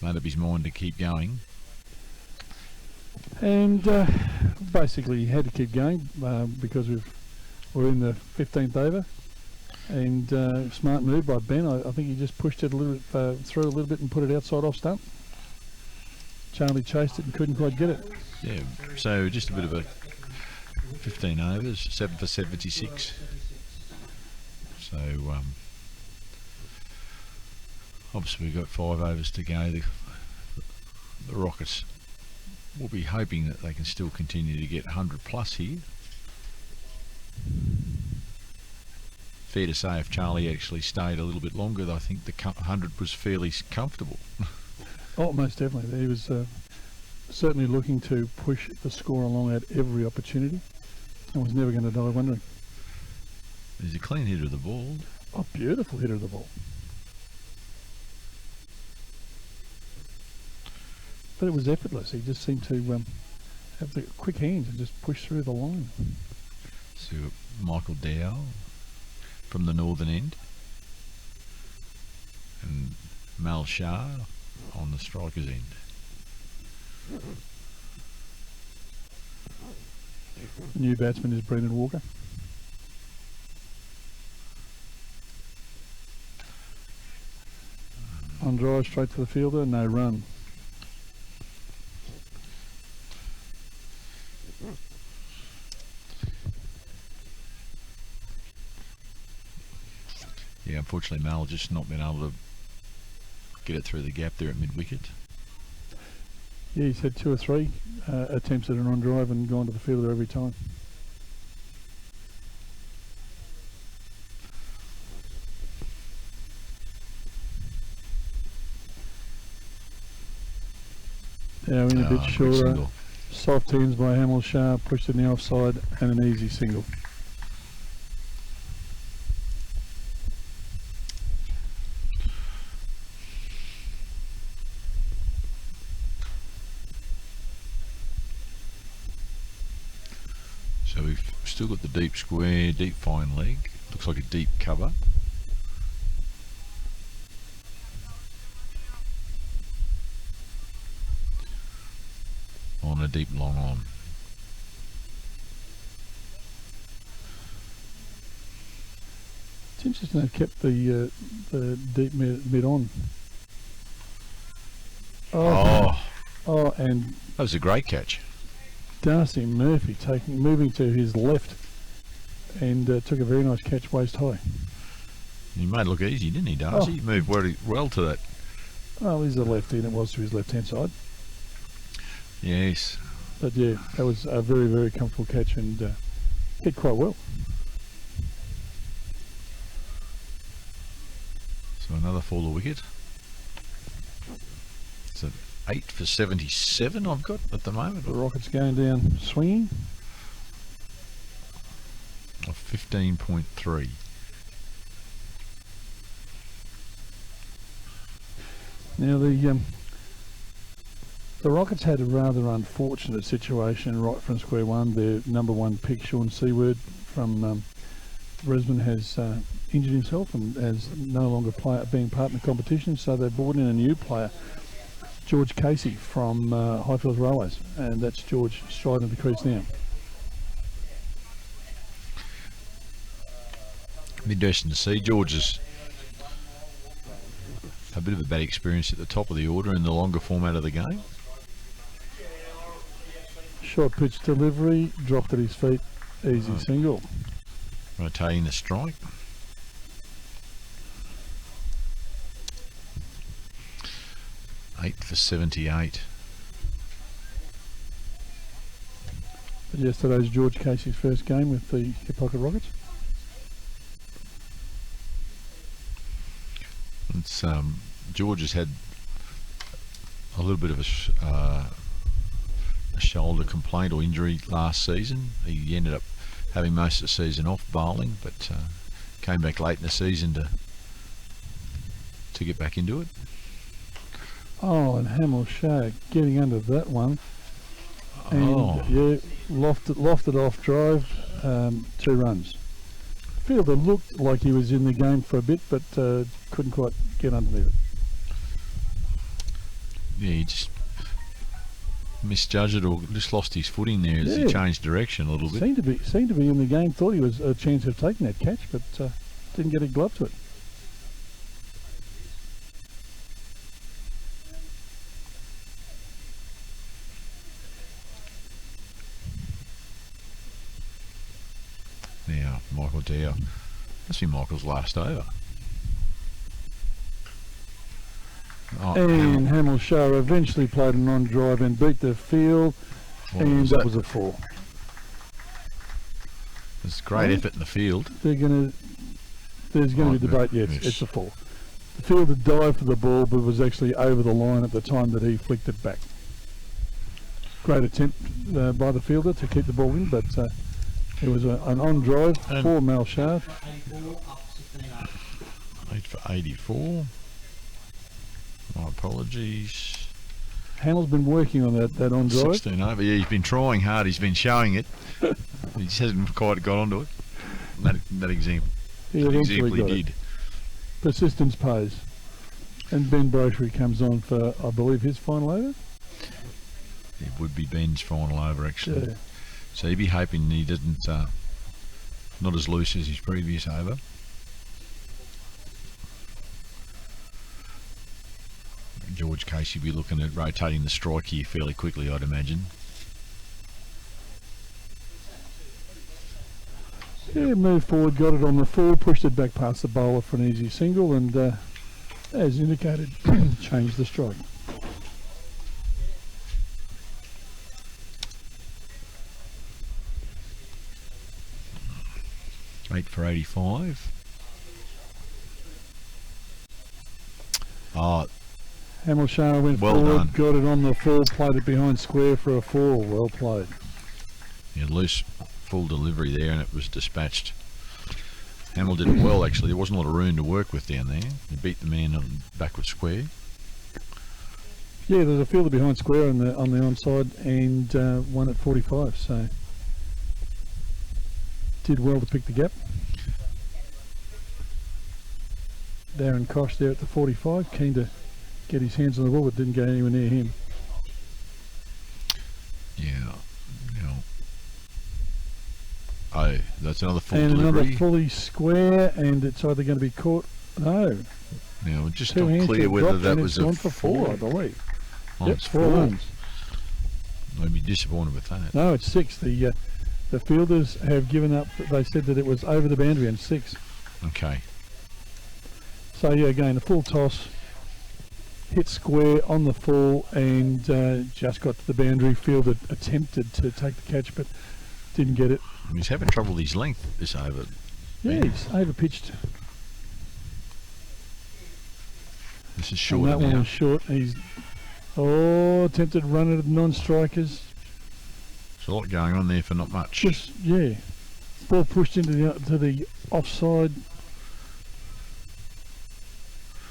made up his mind to keep going. And basically he had to keep going because we're in the 15th over. And smart move by Ben. I think he just pushed it a little bit through a little bit and put it outside off stump. Charlie chased it and couldn't quite get it. Yeah, so just a bit of a 15 overs, 7 for 76. So obviously we've got 5 overs to go. The Rockets will be hoping that they can still continue to get 100 plus here. Fair to say, if Charlie actually stayed a little bit longer, I think the 100 was fairly comfortable. Oh, most definitely. He was certainly looking to push the score along at every opportunity and was never going to die wondering. There's a clean hit of the ball. Oh, beautiful hit of the ball. But it was effortless. He just seemed to have the quick hands and just push through the line. So Michael Dow from the northern end and Mal Shah on the striker's end. The new batsman is Brendan Walker. On drive straight to the fielder, no run. Yeah, unfortunately Mal just not been able to get it through the gap there at mid-wicket. Yeah, he's had 2 or 3 attempts at an on drive and gone to the fielder every time. Now in a bit shorter. Soft ends by Hamel Shah, pushed in the offside and an easy single. So we've still got the deep square, deep fine leg. Looks like a deep cover. On a deep long on. It's interesting they've kept the deep mid on. Oh, and That was a great catch. Darcy Murphy moving to his left and took a very nice catch waist high. He made it look easy, didn't he, Darcy? He moved well to that. Oh, he's a lefty and it was to his left hand side. Yes. But yeah, that was a very, very comfortable catch and hit quite well. So another fuller wicket. It's an 8 for 77 I've got at the moment. The Rockets going down swinging. Of 15.3. Now the Rockets had a rather unfortunate situation right from square one. Their number 1 pick, Sean Seaward from Brisbane, has injured himself and is no longer being part in the competition, so they brought in a new player, George Casey from Highfields Railways, and that's George striding the crease now. Interesting to see. George has a bit of a bad experience at the top of the order in the longer format of the game. Short pitch delivery, dropped at his feet, easy single. Rotating the strike. Eight for 78. But yesterday's George Casey's first game with the Hip Pocket Rockets. It's George has had a little bit of shoulder complaint or injury last season. He ended up having most of the season off bowling, but came back late in the season to get back into it. Oh, and Hamill Shah getting under that one. And yeah, lofted off drive, 2 runs. Fielder looked like he was in the game for a bit, but couldn't quite get underneath it. Yeah, he just misjudged it or just lost his footing there as he changed direction a little bit. Seemed to be in the game. Thought he was a chance of taking that catch, but didn't get a glove to it. Now, Michael Dow. Must be Michael's last over. Oh, and Hamill Shah eventually played a non-drive and beat the field, and that was a 4. It's great effort in the field. There's going to be debate. Yes, it's a 4. The fielder dived for the ball, but was actually over the line at the time that he flicked it back. Great attempt by the fielder to keep the ball in, but it was an on-drive for Mal Shah. 8 for 84. My apologies. Hamill's been working on that on-drive. 16 over. Yeah, he's been trying hard. He's been showing it. He just hasn't quite got onto it. That example. He eventually he got did. It. Persistence pays. And Ben Brochery comes on for, I believe, his final over. It would be Ben's final over, actually. Yeah. So he'd be hoping he doesn't, not as loose as his previous over. George Casey will be looking at rotating the strike here fairly quickly, I'd imagine. Yeah, moved forward, got it on the full, pushed it back past the bowler for an easy single, and as indicated, changed the strike. Eight for 85. Hamill Shah went well forward, done. got it on the full, played it behind square for a 4. Well played. Yeah, loose full delivery there, and it was dispatched. Hamill did it well, actually. There wasn't a lot of room to work with down there. He beat the man on backward square. Yeah, there's a fielder behind square on the onside, and one at 45. So did well to pick the gap. Darren Kosh there at the 45, keen to get his hands on the ball, but didn't go anywhere near him. Yeah. Oh, that's another full and delivery. Another fully square, and it's either going to be caught. No. Now, just Two not hands clear get whether dropped, that and was it's a gone for 4, I believe. Oh, Yep, it's 4 runs. I'd be disappointed with that. No, it's 6. The fielders have given up. They said that it was over the boundary and 6. Okay. So yeah, again, a full toss, hit square on the full, and just got to the boundary. Fielder attempted to take the catch, but didn't get it. He's having trouble with his length this over. Yeah, he's over-pitched. This is And short that one now. was short. He's attempted to run it at non-strikers. There's a lot going on there for not much. Just ball pushed into the offside.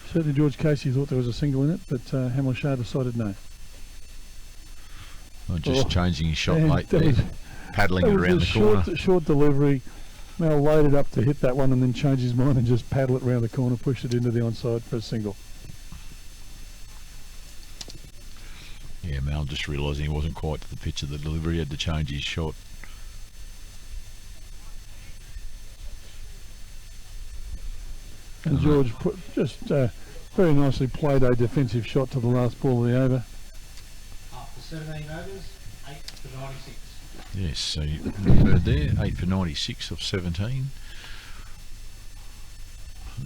Certainly George Casey thought there was a single in it, but Hamill Shah decided no. Not just changing his shot And late there, paddling it That around was the a corner. short delivery. Mal loaded up to hit that one and then change his mind and just paddle it round the corner, push it into the onside for a single. Yeah, Mal just realising he wasn't quite to the pitch of the delivery, he had to change his shot. And George just very nicely played a defensive shot to the last ball of the over. After 17 overs, 8 for 96. Yes, so you heard there, 8 for 96 of 17.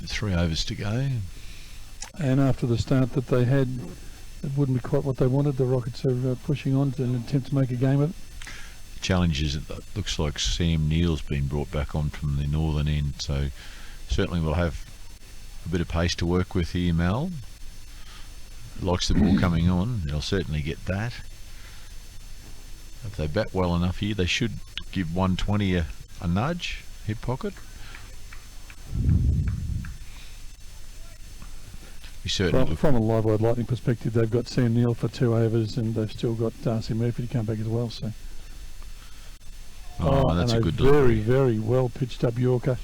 3 overs to go. And after the start that they had, it wouldn't be quite what they wanted. The Rockets are pushing on to attempt to make a game of it. The challenge is that it looks like Sam Neill's been brought back on from the northern end, so certainly we'll have a bit of pace to work with here, Mal. Likes the ball coming on, they'll certainly get that. they bat well enough here, they should give 120 a nudge, hip pocket. From a Livewired Lightning perspective, they've got Sam Neill for 2 overs, and they've still got Darcy Murphy to come back as well. So, that's a good delivery. delivery. Very well pitched up Yorker.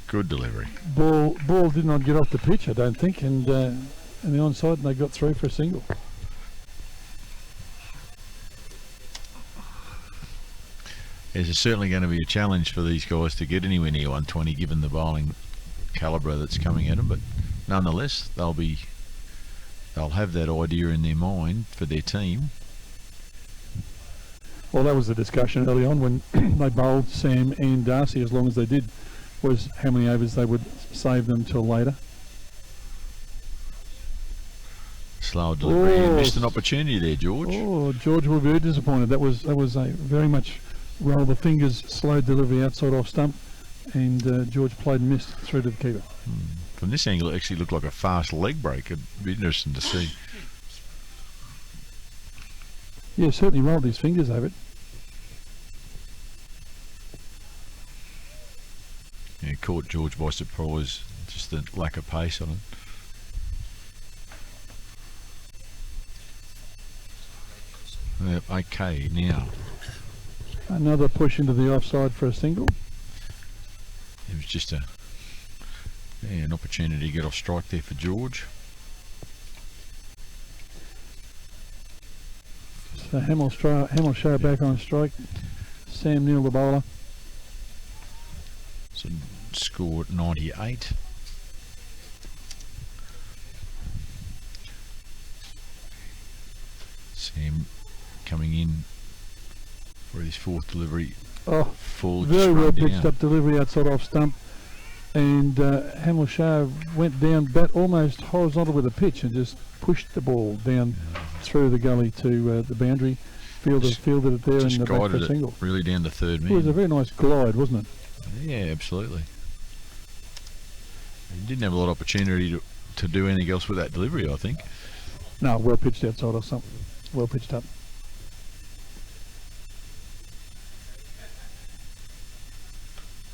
Good delivery. Ball did not get off the pitch, I don't think, and the onside, and they got through for a single. There's certainly going to be a challenge for these guys to get anywhere near 120, given the bowling calibre that's coming at them. But nonetheless, they'll have that idea in their mind for their team. Well, that was the discussion early on when they bowled Sam and Darcy, as long as they did, was how many overs they would save them till later. Slow delivery. You missed an opportunity there, George. Oh, George will be very disappointed. That was a very much roll the fingers, slow delivery outside off stump, and George played and missed through to the keeper. From this angle, it actually looked like a fast leg break. It'd be interesting to see. Yeah, certainly rolled his fingers over it. Yeah, caught George by surprise, just the lack of pace on it. Okay, now. Another push into the offside for a single. It was just an opportunity to get off strike there for George. So Hamilshire back on strike. Sam Neill the bowler. So scored 98. Sam coming in for his 4th delivery. Oh, full, very well pitched down. up delivery outside off stump, and Hamilshire went down, bat almost horizontal with the pitch, and just pushed the ball down through the gully to the boundary. Fielded it there in the back for a single. Really down to third man. It was a very nice glide, wasn't it? Yeah, absolutely. He didn't have a lot of opportunity to do anything else with that delivery, I think. No, well pitched outside off stump. Well pitched up.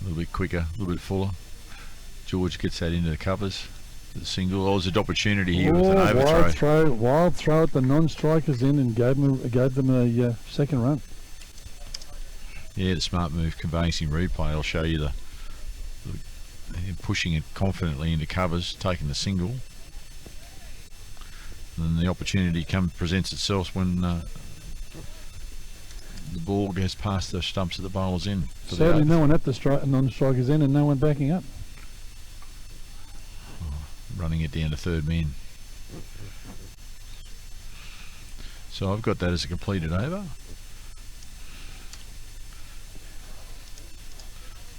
A little bit quicker, a little bit fuller. George gets that into the covers. The single. Oh, it was an opportunity here with an overthrow. Wild throw at the non-strikers in, and gave them a second run. Yeah, the smart move conveyancing replay. I'll show you the pushing it confidently into covers, taking the single. And then the opportunity presents itself when the ball goes past the stumps of the bowler's in. Sadly, no one at the non-strikers in, and no one backing up. Running it down to third man. So I've got that as a completed over.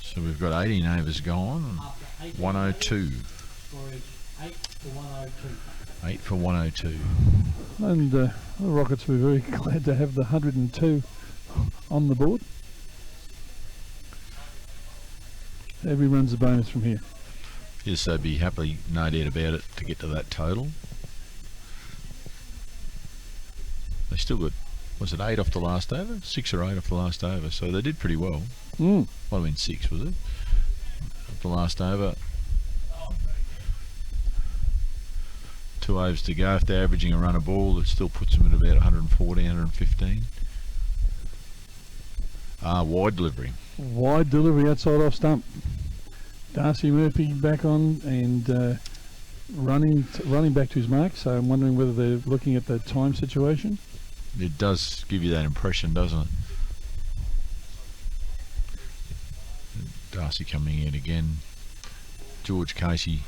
So we've got 18 overs gone. 102. 8 for 102. And the Rockets were very glad to have the 102 on the board. Every run's a bonus from here. Yes, they'd be happy, no doubt about it, to get to that total. They still got, was it 8 off the last over? 6 or 8 off the last over, so they did pretty well. Might have been 6, was it? Off the last over. 2 overs to go. If they're averaging a run a ball, it still puts them at about 114, 115. Wide delivery. Wide delivery outside off stump. Darcy Murphy back on and running back to his mark, so I'm wondering whether they're looking at the time situation. It does give you that impression, doesn't it? Darcy coming in again. George Casey.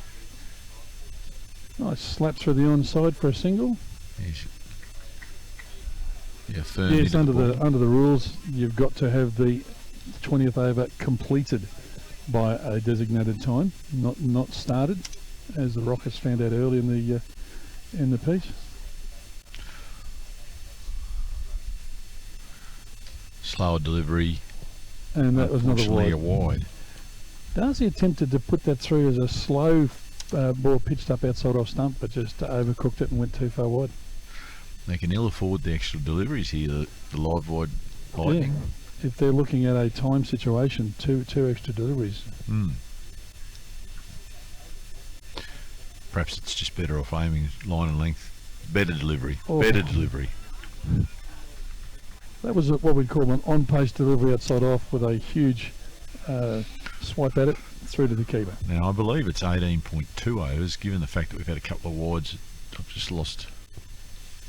Nice slap through the onside for a single. Firm. Yes, under the rules, you've got to have the 20th over completed by a designated time, not started, as the Rockets found out early in the piece. Slower delivery. And that was another wide. A wide. Darcy attempted to put that through as a slow ball pitched up outside off stump, but just overcooked it and went too far wide. They can ill afford the extra deliveries here. The Livewired Lightning. If they're looking at a time situation, two extra deliveries. Perhaps it's just better off aiming line and length. Better delivery. Oh. Better delivery. That was what we'd call an on-pace delivery outside off with a huge swipe at it through to the keeper. Now, I believe it's 18.2 overs, given the fact that we've had a couple of wides. I've just lost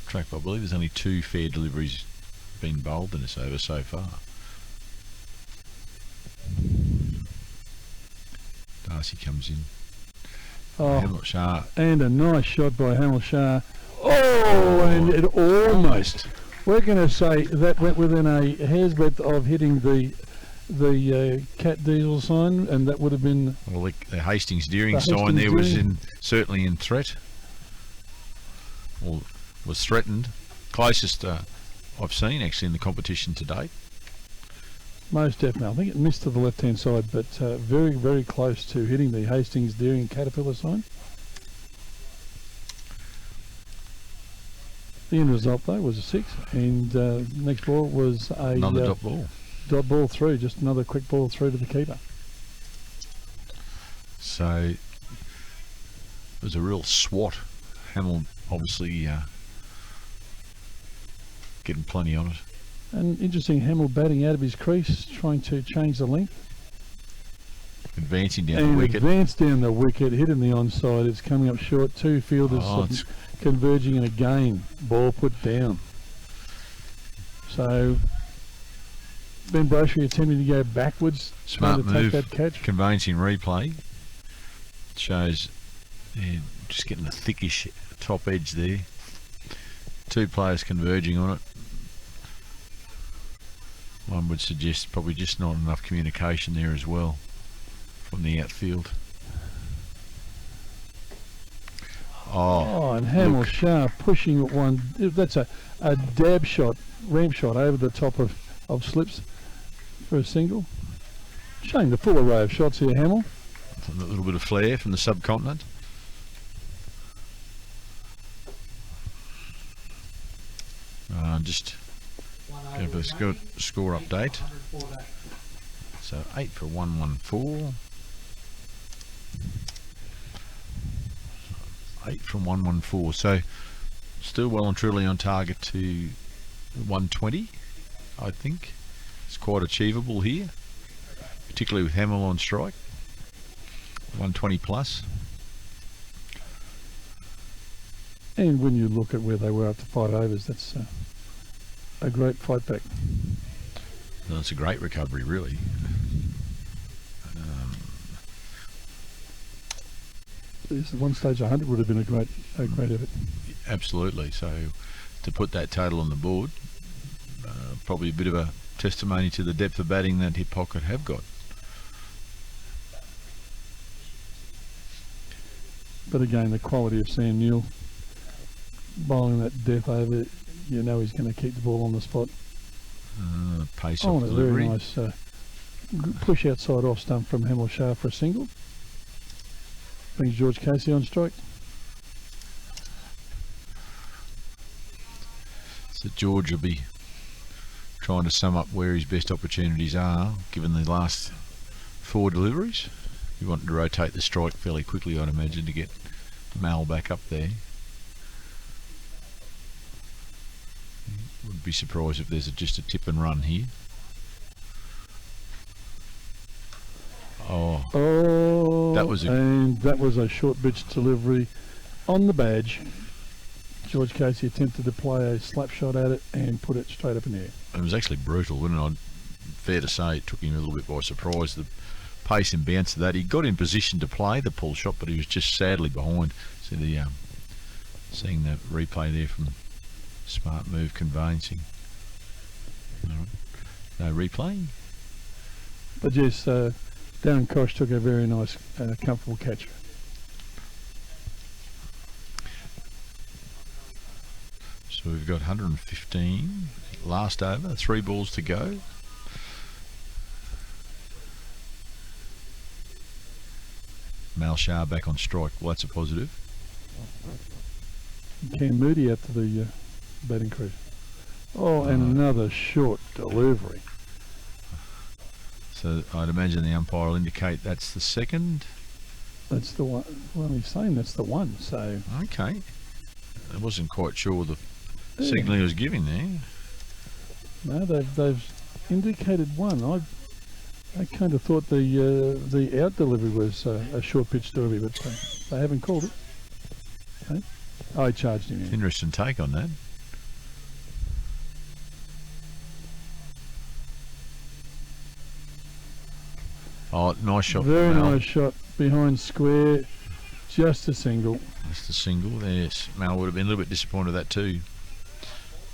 track, but I believe there's only 2 fair deliveries been bowled in this over so far. Darcy comes in. Oh, Hamlet Shah. and a nice shot by Hamel Shah. Oh, and it almost. We're going to say that went within a hair's breadth of hitting the Cat Diesel sign, and that would have been. Well, the Hastings Deering The sign there was Hastings certainly in threat, or was threatened. Closest I've seen actually in the competition to date. Most definitely. I think it missed to the left-hand side, but very, very close to hitting the Hastings Deering Caterpillar sign. The end result, though, was a 6, and next ball was Another dot ball. Dot ball through, just another quick ball through to the keeper. So it was a real swat. Hamill obviously getting plenty on it. And interesting, Hamill batting out of his crease, trying to change the length. Advancing down And the wicket. advanced down the wicket, hitting the onside. It's coming up short. 2 fielders It's converging, and again, ball put down. So Ben Brochery attempting to go backwards, Smart trying to move. take that catch. Conveyancing replay shows just getting a thickish top edge there. 2 players converging on it. One would suggest probably just not enough communication there as well from the outfield. Oh, and Hamill look. Shah pushing at one. That's a dab shot, ramp shot over the top of slips for a single. Showing the full array of shots here, Hamill. A little bit of flair from the subcontinent. Just give a score update. So 8 for 114. 8 from 114. So still well and truly on target to 120, I think. It's quite achievable here, particularly with Hamill on strike. 120 plus. And when you look at where they were after 5 overs, that's a great fight back. No, it's a great recovery, really. At one stage 100 would have been a great effort. Absolutely. So to put that total on the board, probably a bit of a testimony to the depth of batting that Hip Pocket have got. But again, the quality of Sam Neill bowling that death over, you know he's going to keep the ball on the spot. Pace Oh, of and a very delivery. nice push outside off stump from Hamill Shah for a single. Brings George Casey on strike. So George will be trying to sum up where his best opportunities are, given the last 4 deliveries. You want to rotate the strike fairly quickly, I'd imagine, to get Mal back up there. Wouldn't be surprised if there's just a tip and run here. Oh, That was that was a short pitch delivery on the badge. George Casey attempted to play a slap shot at it and put it straight up in the air. It was actually brutal, wasn't it? Fair to say, it took him a little bit by surprise, the pace and bounce of that. He got in position to play the pull shot, but he was just sadly behind. So seeing the replay there from Smart Move Conveyancing. All right. No replay. But yes, Darren Koch took a very nice, comfortable catch. So we've got 115 last over, 3 balls to go. Mal Shah back on strike. Well, that's a positive. Cam Moody out to the batting crew. Oh, and another short delivery. So I'd imagine the umpire will indicate that's the second. That's the one. Well, he's saying that's the one. So Okay. I wasn't quite sure the yeah. signal he was giving there. No, they've indicated one. I kind of thought the out delivery was a short pitch delivery, but they haven't called it. Okay. I charged him. Yeah. Interesting take on that. Oh, nice shot. Very from Mal. nice shot behind square, just a single. Just a single. Yes, Mal would have been a little bit disappointed with that too.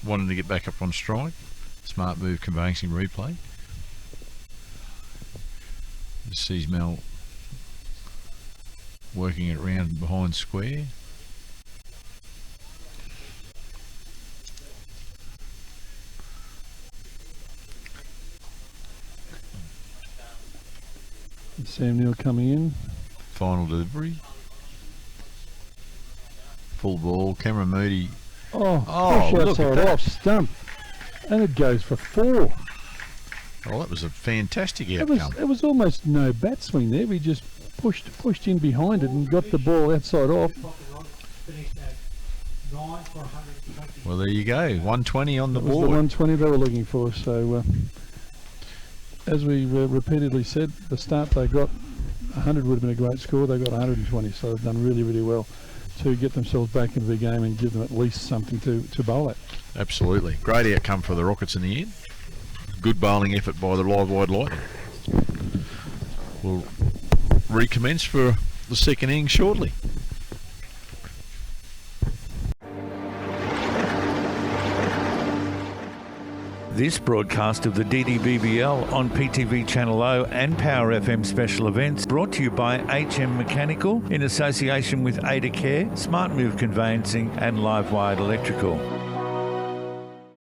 Wanting to get back up on strike. Smart move, conveyancing replay. Just sees Mal working it around behind square. Sam Neill coming in. Final delivery. Full ball. Cameron Moody. Oh, Oh, push look at outside that. off stump, and it goes for 4. Oh, that was a fantastic It outcome. was almost no bat swing there. We just pushed in behind it and got the ball outside off. Finished at 9 for 120. Well, there you go. 120 on the That was the board. 120 they were looking for. So, as we repeatedly said, the start they got, 100 would have been a great score. They got 120, so they've done really, really well to get themselves back into the game and give them at least something to bowl at. Absolutely. Great outcome for the Rockets in the end. Good bowling effort by the Livewired Lightning. We'll recommence for the second innings shortly. This broadcast of the DDBBL on PTV Channel O and Power FM special events brought to you by HM Mechanical in association with Ada Care, Smart Move Conveyancing and Livewired Electrical.